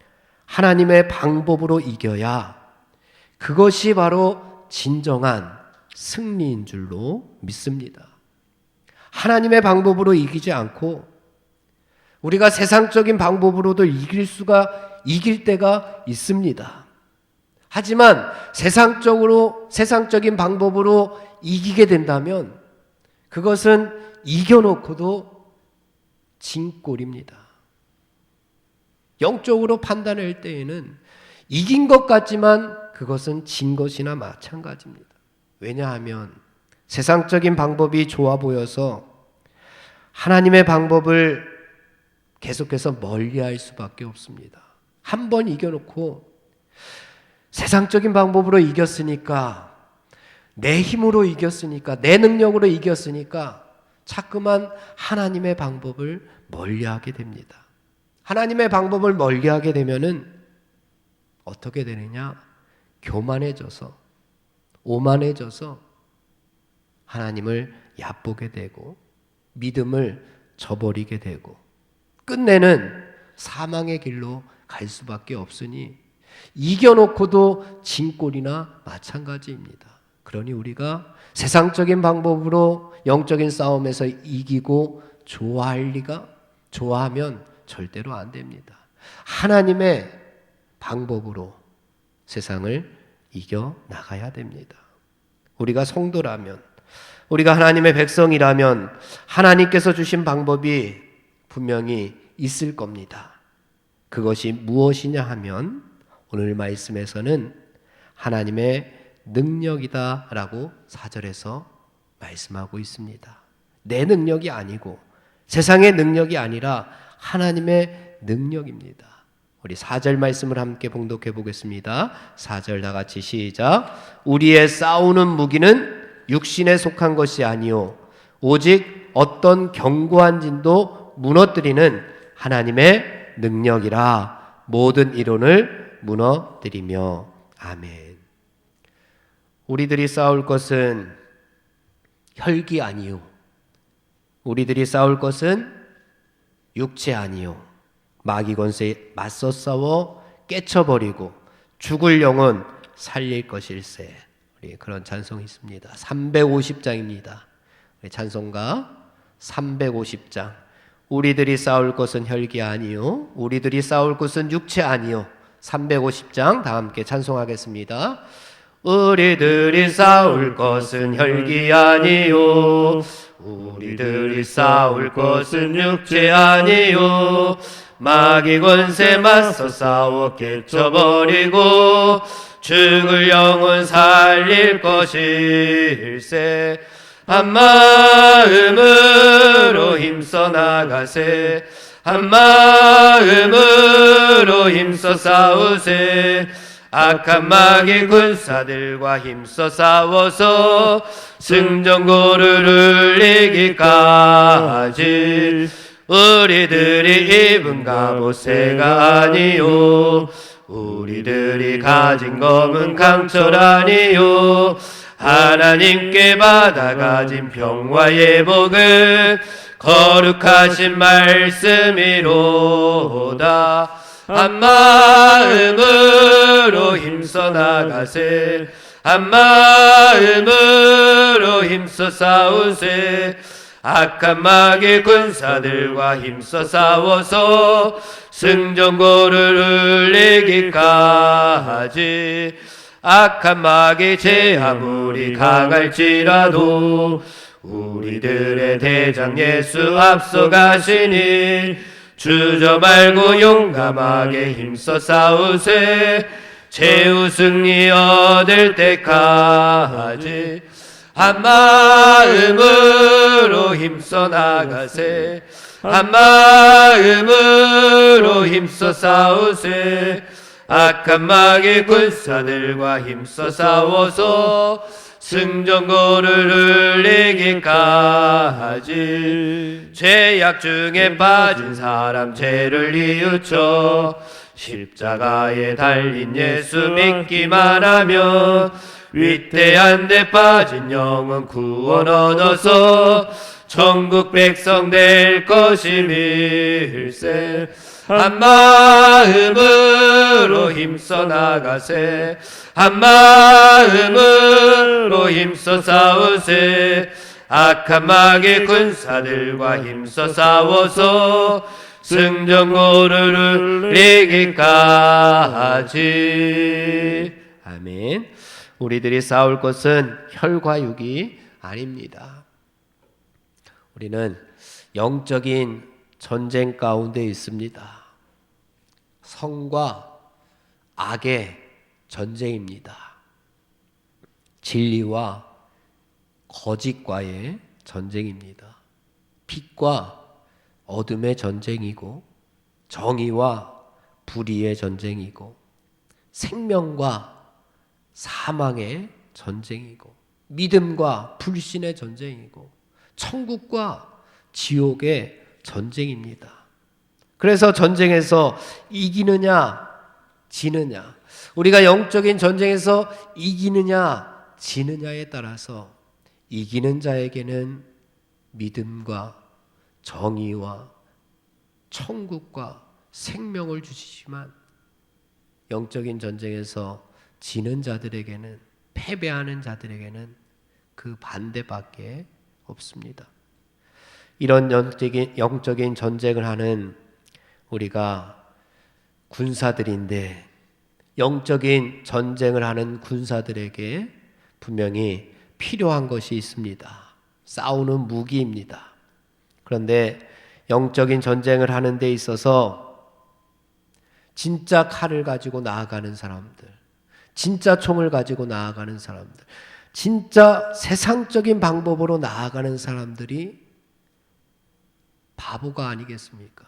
하나님의 방법으로 이겨야 그것이 바로 진정한 승리인 줄로 믿습니다. 하나님의 방법으로 이기지 않고 우리가 세상적인 방법으로도 이길 때가 있습니다. 하지만 세상적인 방법으로 이기게 된다면 그것은 이겨놓고도 진 꼴입니다. 영적으로 판단할 때에는 이긴 것 같지만 그것은 진 것이나 마찬가지입니다. 왜냐하면 세상적인 방법이 좋아 보여서 하나님의 방법을 계속해서 멀리할 수밖에 없습니다. 한 번 이겨놓고 세상적인 방법으로 이겼으니까, 내 힘으로 이겼으니까, 내 능력으로 이겼으니까 자꾸만 하나님의 방법을 멀리하게 됩니다. 하나님의 방법을 멀리하게 되면은 어떻게 되느냐? 교만해져서, 오만해져서 하나님을 얕보게 되고 믿음을 저버리게 되고 끝내는 사망의 길로 갈 수밖에 없으니 이겨놓고도 진 꼴이나 마찬가지입니다. 그러니 우리가 세상적인 방법으로 영적인 싸움에서 이기고 좋아하면 절대로 안 됩니다. 하나님의 방법으로 세상을 이겨 나가야 됩니다. 우리가 성도라면, 우리가 하나님의 백성이라면 하나님께서 주신 방법이 분명히 있을 겁니다. 그것이 무엇이냐 하면 오늘 말씀에서는 하나님의 능력이다라고 4절에서 말씀하고 있습니다. 내 능력이 아니고 세상의 능력이 아니라 하나님의 능력입니다. 우리 4절 말씀을 함께 봉독해 보겠습니다. 4절 다 같이 시작. 우리의 싸우는 무기는 육신에 속한 것이 아니요 오직 어떤 견고한 진도 무너뜨리는 하나님의 능력이라. 모든 이론을 무너뜨리며. 아멘. 우리들이 싸울 것은 혈기 아니요, 우리들이 싸울 것은 육체 아니요, 마귀 권세에 맞서 싸워 깨쳐버리고 죽을 영혼 살릴 것일세. 우리 그런 찬송이 있습니다. 350장입니다. 찬송가 350장. 우리들이 싸울 것은 혈기 아니요, 우리들이 싸울 것은 육체 아니요. 350장 다 함께 찬송하겠습니다. 우리들이 싸울 것은 혈기 아니요, 우리들이 싸울 것은 육체 아니요, 마귀 권세 맞서 싸워 깨쳐버리고 죽을 영혼 살릴 것일세. 한마음으로 힘써 나가세, 한마음으로 힘써 싸우세. 악한 마귀 군사들과 힘써 싸워서 승전고를 이기까지. 우리들이 입은 갑옷새가 아니요, 우리들이 가진 검은 강철 아니요, 하나님께 받아가진 평화의 복은 거룩하신 말씀이로다. 한마음으로 힘써 나가세, 한마음으로 힘써 싸우세. 악한 마귀 군사들과 힘써 싸워서 승전고를 이기까지. 악한 마귀 제 아무리 강할지라도 우리들의 대장 예수 앞서가시니 주저 말고 용감하게 힘써 싸우세. 최후 승리 얻을 때까지. 한마음으로 힘써 나가세, 한마음으로 힘써 싸우세. 악한 마귀 군사들과 힘써 싸워서 승전고를 이기까지. 죄악 중에 빠진 사람 죄를 뉘우쳐 십자가에 달린 예수 믿기만 하면 위태한 데 빠진 영혼 구원 얻어서 천국 백성 될 것임일세. 한마음으로 힘써 나가세, 한마음으로 힘써 싸우세. 악한 마귀 군사들과 힘써 싸워서 승전고를 이기까지. 아멘. 우리들이 싸울 것은 혈과 육이 아닙니다. 우리는 영적인 전쟁 가운데 있습니다. 성과 악의 전쟁입니다. 진리와 거짓과의 전쟁입니다. 빛과 어둠의 전쟁이고, 정의와 불의의 전쟁이고, 생명과 사망의 전쟁이고, 믿음과 불신의 전쟁이고, 천국과 지옥의 전쟁입니다. 그래서 전쟁에서 이기느냐 지느냐, 우리가 영적인 전쟁에서 이기느냐 지느냐에 따라서 이기는 자에게는 믿음과 정의와 천국과 생명을 주시지만, 영적인 전쟁에서 지는 자들에게는, 패배하는 자들에게는 그 반대밖에 없습니다. 이런 영적인 전쟁을 하는 우리가 군사들인데, 영적인 전쟁을 하는 군사들에게 분명히 필요한 것이 있습니다. 싸우는 무기입니다. 그런데 영적인 전쟁을 하는 데 있어서 진짜 칼을 가지고 나아가는 사람들, 진짜 총을 가지고 나아가는 사람들, 진짜 세상적인 방법으로 나아가는 사람들이 바보가 아니겠습니까?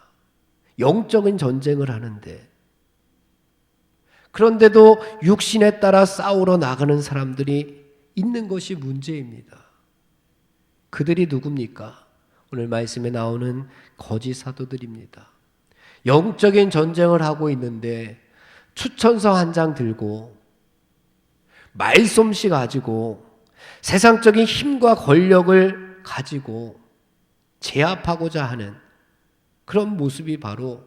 영적인 전쟁을 하는데, 그런데도 육신에 따라 싸우러 나가는 사람들이 있는 것이 문제입니다. 그들이 누굽니까? 오늘 말씀에 나오는 거짓 사도들입니다. 영적인 전쟁을 하고 있는데 추천서 한 장 들고 말솜씨 가지고 세상적인 힘과 권력을 가지고 제압하고자 하는 그런 모습이 바로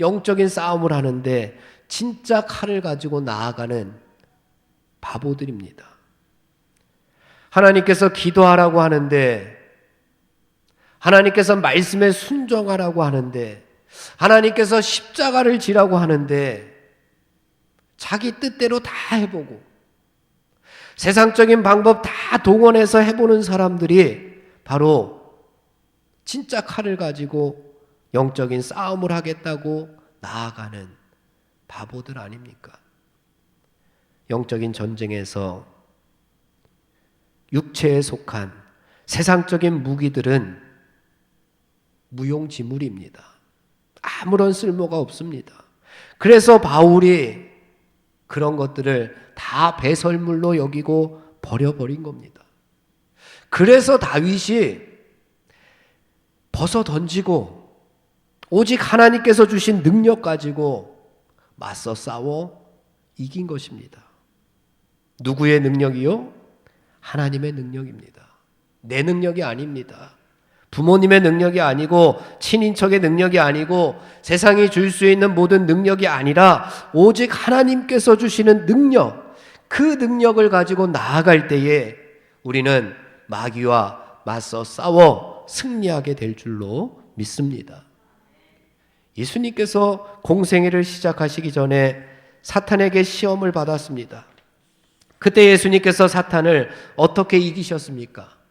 영적인 싸움을 하는데 진짜 칼을 가지고 나아가는 바보들입니다. 하나님께서 기도하라고 하는데, 하나님께서 말씀에 순종하라고 하는데, 하나님께서 십자가를 지라고 하는데 자기 뜻대로 다 해보고 세상적인 방법 다 동원해서 해보는 사람들이 바로 진짜 칼을 가지고 영적인 싸움을 하겠다고 나아가는 바보들 아닙니까? 영적인 전쟁에서 육체에 속한 세상적인 무기들은 무용지물입니다. 아무런 쓸모가 없습니다. 그래서 바울이 그런 것들을 다 배설물로 여기고 버려버린 겁니다. 그래서 다윗이 벗어 던지고 오직 하나님께서 주신 능력 가지고 맞서 싸워 이긴 것입니다. 누구의 능력이요? 하나님의 능력입니다. 내 능력이 아닙니다. 부모님의 능력이 아니고 친인척의 능력이 아니고 세상이 줄 수 있는 모든 능력이 아니라 오직 하나님께서 주시는 능력, 그 능력을 가지고 나아갈 때에 우리는 마귀와 맞서 싸워 승리하게 될 줄로 믿습니다. 예수님께서 공생애를 시작하시기 전에 사탄에게 시험을 받았습니다. 그때 예수님께서 사탄을 어떻게 이기셨습니까?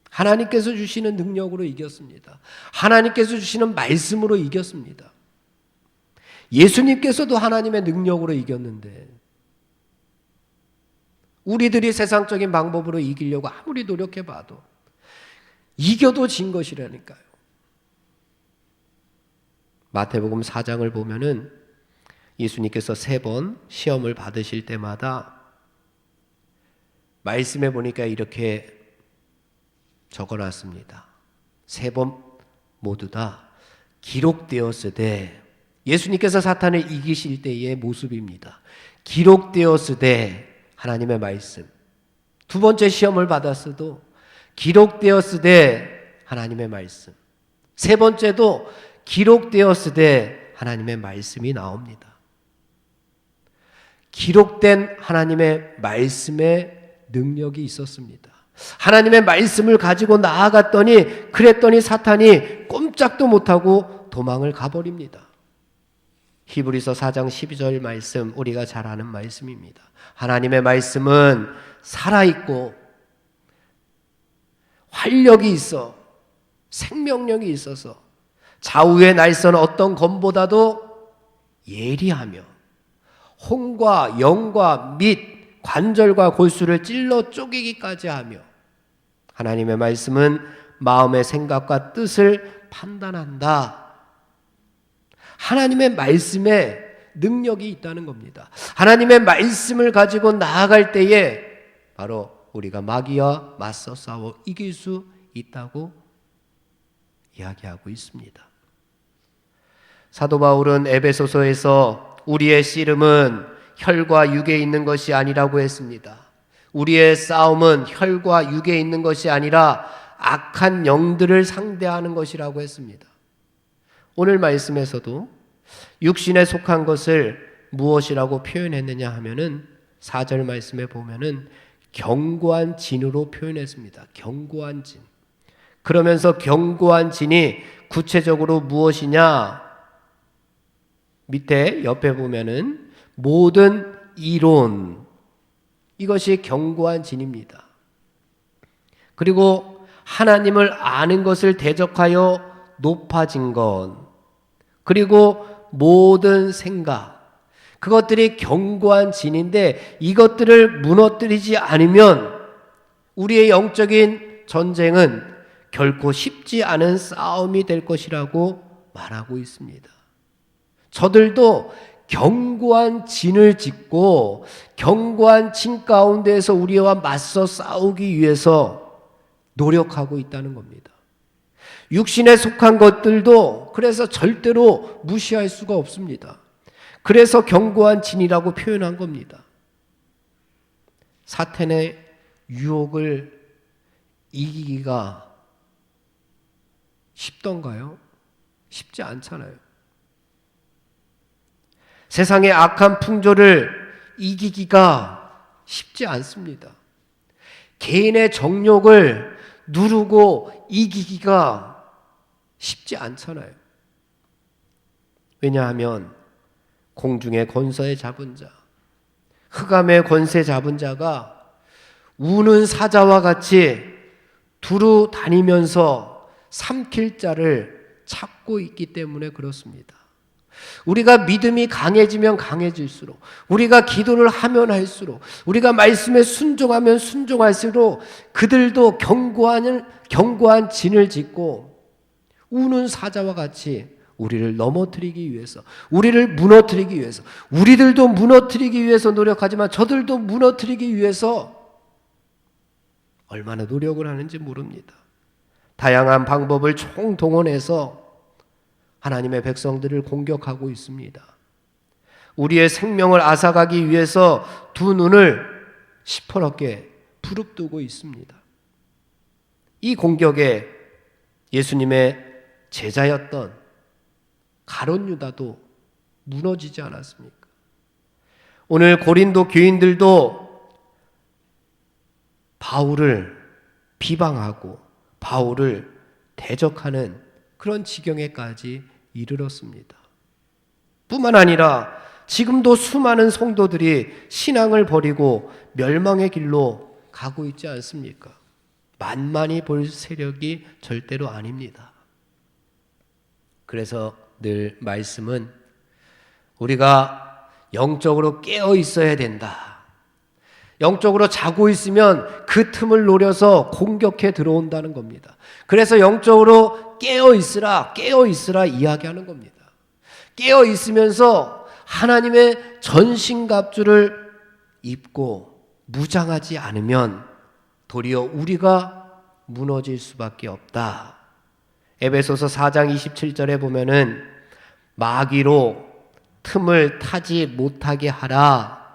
하나님께서 주시는 능력으로 이겼습니다. 하나님께서 주시는 말씀으로 이겼습니다. 예수님께서도 하나님의 능력으로 이겼는데 우리들이 세상적인 방법으로 이기려고 아무리 노력해봐도 이겨도 진 것이라니까요. 마태복음 4장을 보면은 예수님께서 3번 시험을 받으실 때마다 말씀해 보니까 이렇게 적어놨습니다. 3번 모두 다 기록되었으되, 예수님께서 사탄을 이기실 때의 모습입니다. 기록되었으되 하나님의 말씀. 2번째 시험을 받았어도 기록되었으되 하나님의 말씀. 3번째도 기록되었으되 하나님의 말씀이 나옵니다. 기록된 하나님의 말씀에 능력이 있었습니다. 하나님의 말씀을 가지고 나아갔더니 그랬더니 사탄이 꼼짝도 못하고 도망을 가버립니다. 히브리서 4장 12절 말씀, 우리가 잘 아는 말씀입니다. 하나님의 말씀은 살아있고 활력이 있어 생명력이 있어서 좌우의 날선 어떤 검보다도 예리하며 혼과 영과 및 관절과 골수를 찔러 쪼개기까지 하며 하나님의 말씀은 마음의 생각과 뜻을 판단한다. 하나님의 말씀에 능력이 있다는 겁니다. 하나님의 말씀을 가지고 나아갈 때에 바로 우리가 마귀와 맞서 싸워 이길 수 있다고 이야기하고 있습니다. 사도 바울은 에베소서에서 우리의 씨름은 혈과 육에 있는 것이 아니라고 했습니다. 우리의 싸움은 혈과 육에 있는 것이 아니라 악한 영들을 상대하는 것이라고 했습니다. 오늘 말씀에서도 육신에 속한 것을 무엇이라고 표현했느냐 하면은 4절 말씀에 보면은 견고한 진으로 표현했습니다. 견고한 진. 그러면서 견고한 진이 구체적으로 무엇이냐? 밑에 옆에 보면은 모든 이론, 이것이 견고한 진입니다. 그리고 하나님을 아는 것을 대적하여 높아진 것, 그리고 모든 생각, 그것들이 견고한 진인데 이것들을 무너뜨리지 않으면 우리의 영적인 전쟁은 결코 쉽지 않은 싸움이 될 것이라고 말하고 있습니다. 저들도 견고한 진을 짓고 견고한 진 가운데에서 우리와 맞서 싸우기 위해서 노력하고 있다는 겁니다. 육신에 속한 것들도 그래서 절대로 무시할 수가 없습니다. 그래서 견고한 진이라고 표현한 겁니다. 사탄의 유혹을 이기기가 쉽던가요? 쉽지 않잖아요. 세상의 악한 풍조를 이기기가 쉽지 않습니다. 개인의 정욕을 누르고 이기기가 쉽지 않잖아요. 왜냐하면 공중의 권세 잡은 자, 흑암의 권세 잡은 자가 우는 사자와 같이 두루 다니면서 삼킬 자를 찾고 있기 때문에 그렇습니다. 우리가 믿음이 강해지면 강해질수록, 우리가 기도를 하면 할수록, 우리가 말씀에 순종하면 순종할수록 그들도 견고한 진을 짓고 우는 사자와 같이 우리를 넘어뜨리기 위해서, 우리를 무너뜨리기 위해서, 우리들도 무너뜨리기 위해서 노력하지만 저들도 무너뜨리기 위해서 얼마나 노력을 하는지 모릅니다. 다양한 방법을 총동원해서 하나님의 백성들을 공격하고 있습니다. 우리의 생명을 앗아가기 위해서 두 눈을 시퍼렇게 부릅뜨고 있습니다. 이 공격에 예수님의 제자였던 가룟 유다도 무너지지 않았습니까? 오늘 고린도 교인들도 바울을 비방하고 바울을 대적하는 그런 지경에까지 이르렀습니다. 뿐만 아니라 지금도 수많은 성도들이 신앙을 버리고 멸망의 길로 가고 있지 않습니까? 만만히 볼 세력이 절대로 아닙니다. 그래서 늘 말씀은 우리가 영적으로 깨어 있어야 된다. 영적으로 자고 있으면 그 틈을 노려서 공격해 들어온다는 겁니다. 그래서 영적으로 깨어 있으라 이야기하는 겁니다. 깨어 있으면서 하나님의 전신갑주를 입고 무장하지 않으면 도리어 우리가 무너질 수밖에 없다. 에베소서 4장 27절에 보면은 마귀로 틈을 타지 못하게 하라.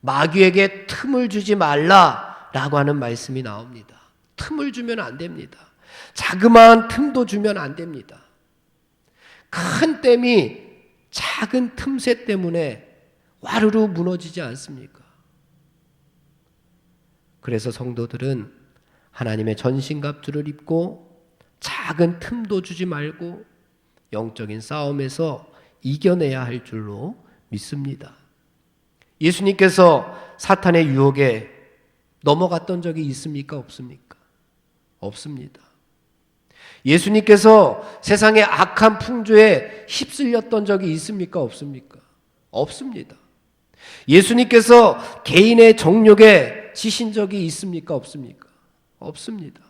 마귀에게 틈을 주지 말라라고 하는 말씀이 나옵니다. 틈을 주면 안 됩니다. 자그마한 틈도 주면 안 됩니다. 큰 댐이 작은 틈새 때문에 와르르 무너지지 않습니까? 그래서 성도들은 하나님의 전신갑주를 입고 작은 틈도 주지 말고 영적인 싸움에서 이겨내야 할 줄로 믿습니다. 예수님께서 사탄의 유혹에 넘어갔던 적이 있습니까? 없습니까? 없습니다. 예수님께서 세상의 악한 풍조에 휩쓸렸던 적이 있습니까? 없습니까? 없습니다. 예수님께서 개인의 정욕에 지신 적이 있습니까? 없습니까? 없습니다.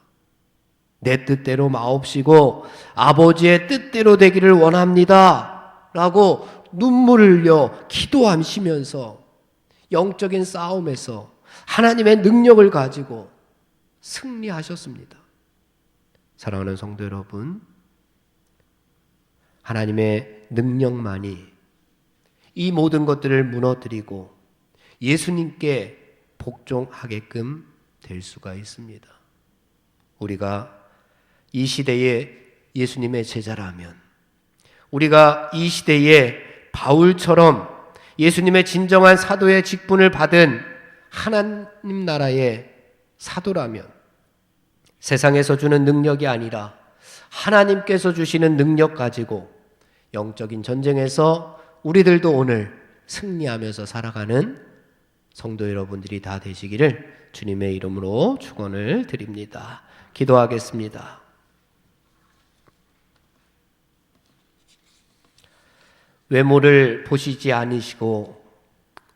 내 뜻대로 마옵시고 아버지의 뜻대로 되기를 원합니다 라고 눈물을 흘려 기도하시면서 영적인 싸움에서 하나님의 능력을 가지고 승리하셨습니다. 사랑하는 성도 여러분, 하나님의 능력만이 이 모든 것들을 무너뜨리고 예수님께 복종하게끔 될 수가 있습니다. 우리가 이 시대에 예수님의 제자라면, 우리가 이 시대에 바울처럼 예수님의 진정한 사도의 직분을 받은 하나님 나라의 사도라면 세상에서 주는 능력이 아니라 하나님께서 주시는 능력 가지고 영적인 전쟁에서 우리들도 오늘 승리하면서 살아가는 성도 여러분들이 다 되시기를 주님의 이름으로 축원을 드립니다. 기도하겠습니다. 외모를 보시지 않으시고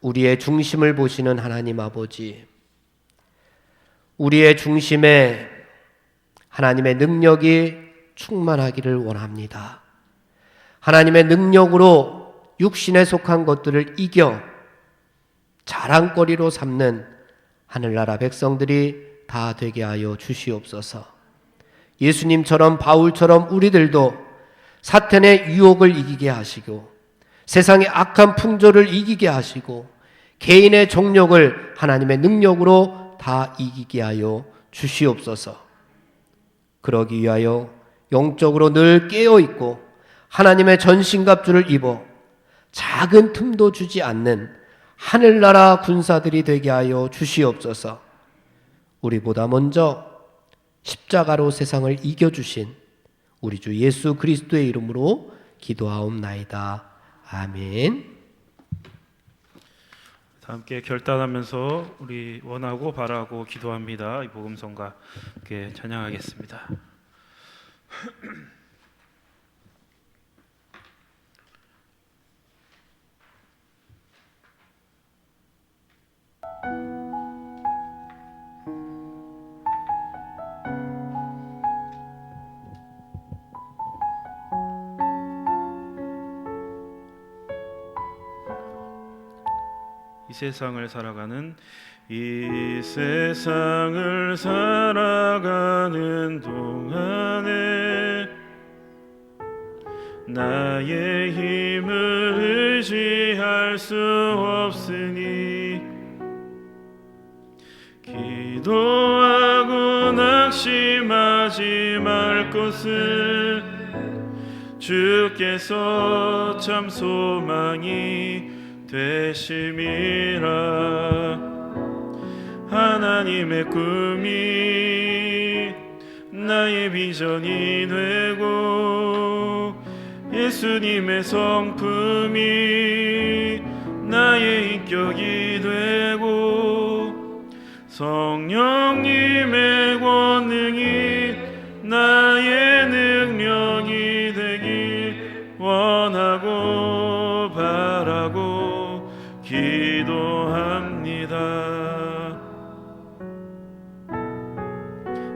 우리의 중심을 보시는 하나님 아버지, 우리의 중심에 하나님의 능력이 충만하기를 원합니다. 하나님의 능력으로 육신에 속한 것들을 이겨 자랑거리로 삼는 하늘나라 백성들이 다 되게 하여 주시옵소서. 예수님처럼 바울처럼 우리들도 사탄의 유혹을 이기게 하시고 세상의 악한 풍조를 이기게 하시고 개인의 정욕을 하나님의 능력으로 다 이기게 하여 주시옵소서. 그러기 위하여 영적으로 늘 깨어있고 하나님의 전신갑주를 입어 작은 틈도 주지 않는 하늘나라 군사들이 되게 하여 주시옵소서. 우리보다 먼저 십자가로 세상을 이겨주신 우리 주 예수 그리스도의 이름으로 기도하옵나이다. 아멘.
함께 결단하면서 우리 원하고 바라고 기도합니다. 이 복음성가 함께 찬양하겠습니다. 이 세상을 살아가는 동안에 나의 힘을 의지할 수 없으니 기도하고 낙심하지 말 것을 주께서 참 소망이 되심이라. 하나님의 꿈이 나의 비전이 되고 예수님의 성품이 나의 인격이 되고 성령님의 권능이 나의 능력이 되길 원하고 바라고 기도합니다.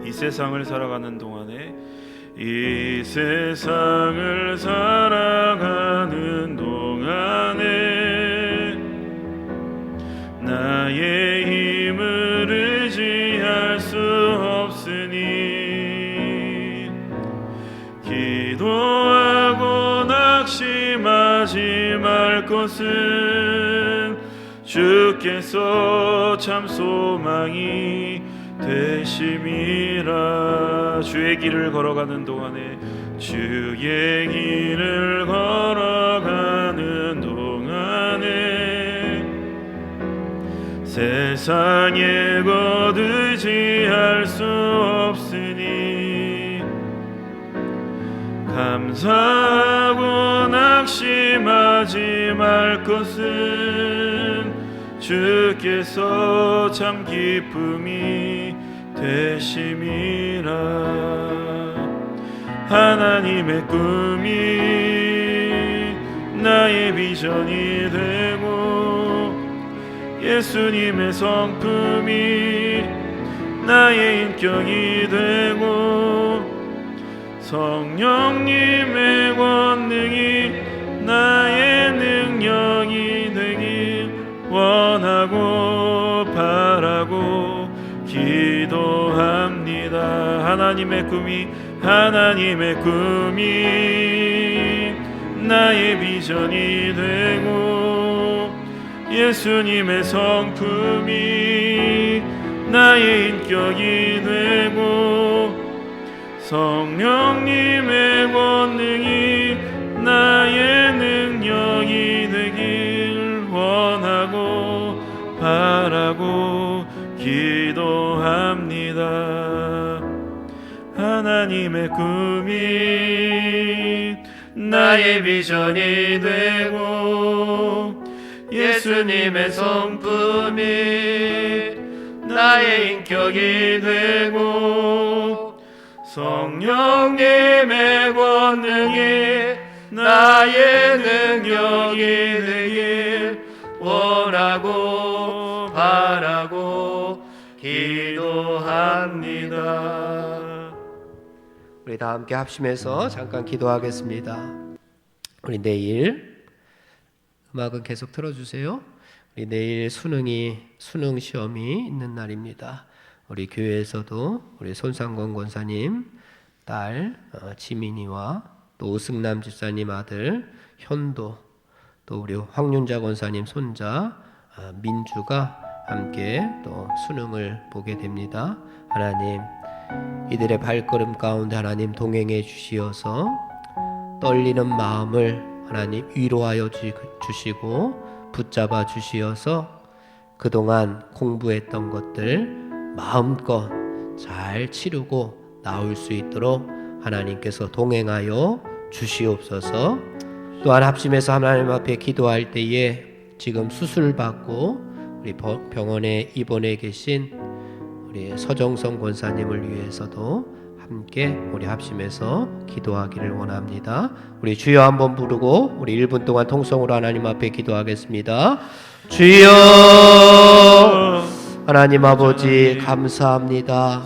이 세상을 살아가는 동안에 나의 힘을 의지할 수 없으니 기도하고 낙심하지 말 것은 주께서 참 소망이 되심이라. 주의 길을 걸어가는 동안에 세상에 곧 의지할 수 없으니 감사하고 낙심하지 말 것은 주께서 참 기쁨이 되심이라. 하나님의 꿈이 나의 비전이 되고 예수님의 성품이 나의 인격이 되고 성령님의 권능이 나의 능력이 되길 원하고 바라고 기도합니다. 하나님의 꿈이 나의 비전이 되고 예수님의 성품이 나의 인격이 되고 성령님의 권능이 나의 능력이 되길 원하고 바라고 기도합니다. 하나님의 꿈이 나의 비전이 되고 예수님의 성품이 나의 인격이 되고 성령님의 권능이 나의 능력이 되길 원하고 바라고 기도합니다.
우리 다 함께 합심해서 잠깐 기도하겠습니다. 우리 내일 음악은 계속 틀어주세요. 우리 내일 수능 시험이 있는 날입니다. 우리 교회에서도 우리 손상권 권사님 딸 지민이와 또 오승남 집사님 아들 현도, 또 우리 황윤자 권사님 손자 민주가 함께 또 수능을 보게 됩니다. 하나님, 이들의 발걸음 가운데 하나님 동행해 주시어서 떨리는 마음을 하나님 위로하여 주시고 붙잡아 주시어서 그동안 공부했던 것들 마음껏 잘 치르고 나올 수 있도록 하나님께서 동행하여 주시옵소서. 또한 합심해서 하나님 앞에 기도할 때에 지금 수술받고 우리 병원에 입원해 계신 우리 서정성 권사님을 위해서도 함께 우리 합심해서 기도하기를 원합니다. 우리 주여 한번 부르고 우리 1분 동안 통성으로 하나님 앞에 기도하겠습니다. 주여 하나님 아버지 감사합니다.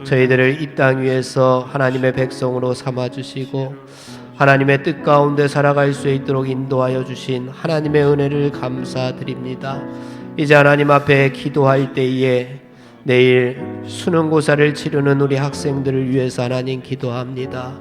저희들을 이 땅 위에서 하나님의 백성으로 삼아주시고 하나님의 뜻 가운데 살아갈 수 있도록 인도하여 주신 하나님의 은혜를 감사드립니다. 이제 하나님 앞에 기도할 때에 내일 수능고사를 치르는 우리 학생들을 위해서 하나님 기도합니다.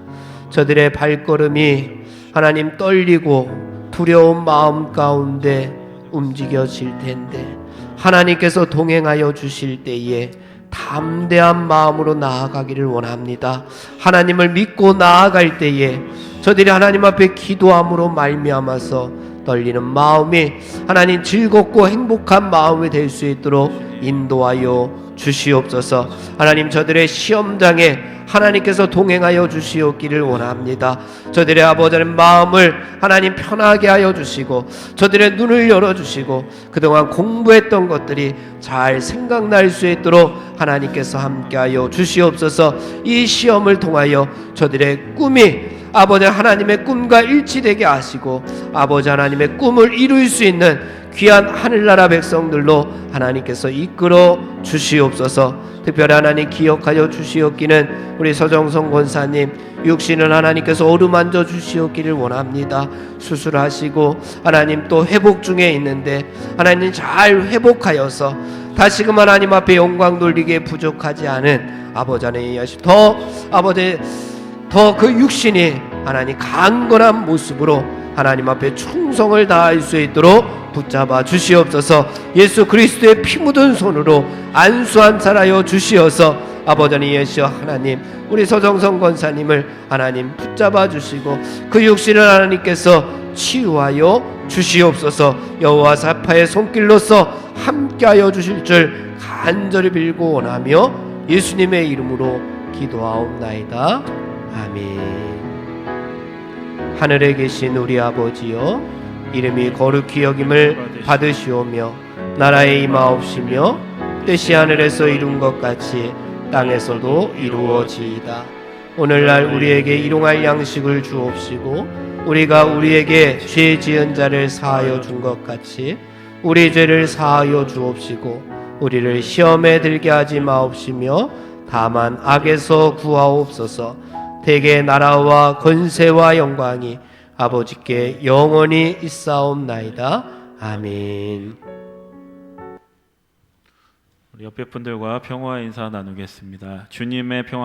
저들의 발걸음이 하나님 떨리고 두려운 마음 가운데 움직여질 텐데 하나님께서 동행하여 주실 때에 담대한 마음으로 나아가기를 원합니다. 하나님을 믿고 나아갈 때에 저들이 하나님 앞에 기도함으로 말미암아서 떨리는 마음이 하나님 즐겁고 행복한 마음이 될 수 있도록 인도하여 주시옵소서. 하나님, 저들의 시험장에 하나님께서 동행하여 주시옵기를 원합니다. 저들의 아버지의 마음을 하나님 편하게 하여 주시고 저들의 눈을 열어주시고 그동안 공부했던 것들이 잘 생각날 수 있도록 하나님께서 함께하여 주시옵소서. 이 시험을 통하여 저들의 꿈이 아버지 하나님의 꿈과 일치되게 하시고 아버지 하나님의 꿈을 이룰 수 있는 귀한 하늘나라 백성들로 하나님께서 이끌어 주시옵소서. 특별히 하나님 기억하여 주시옵기는 우리 서정성 권사님 육신을 하나님께서 어루만져 주시옵기를 원합니다. 수술하시고 하나님 또 회복 중에 있는데 하나님 잘 회복하여서 다시금 하나님 앞에 영광 돌리기에 부족하지 않은 아버지 하나님 더 그 육신이 하나님 강건한 모습으로 하나님 앞에 충성을 다할 수 있도록 붙잡아 주시옵소서. 예수 그리스도의 피 묻은 손으로 안수한 살하여 주시어서 아버지 예수 하나님 우리 서정성 권사님을 하나님 붙잡아 주시고 그 육신을 하나님께서 치유하여 주시옵소서. 여호와 사파의 손길로서 함께하여 주실 줄 간절히 빌고 원하며 예수님의 이름으로 기도하옵나이다. 아멘. 하늘에 계신 우리 아버지여, 이름이 거룩히 여김을 받으시오며 나라의 임하옵시며 뜻이 하늘에서 이룬 것 같이 땅에서도 이루어지이다. 오늘날 우리에게 일용할 양식을 주옵시고 우리가 우리에게 죄 지은 자를 사하여 준 것 같이 우리 죄를 사하여 주옵시고 우리를 시험에 들게 하지 마옵시며 다만 악에서 구하옵소서. 대개 나라와 권세와 영광이 아버지께 영원히 있사옵나이다. 아멘.
우리 옆에 분들과 평화 인사 나누겠습니다. 주님의 평화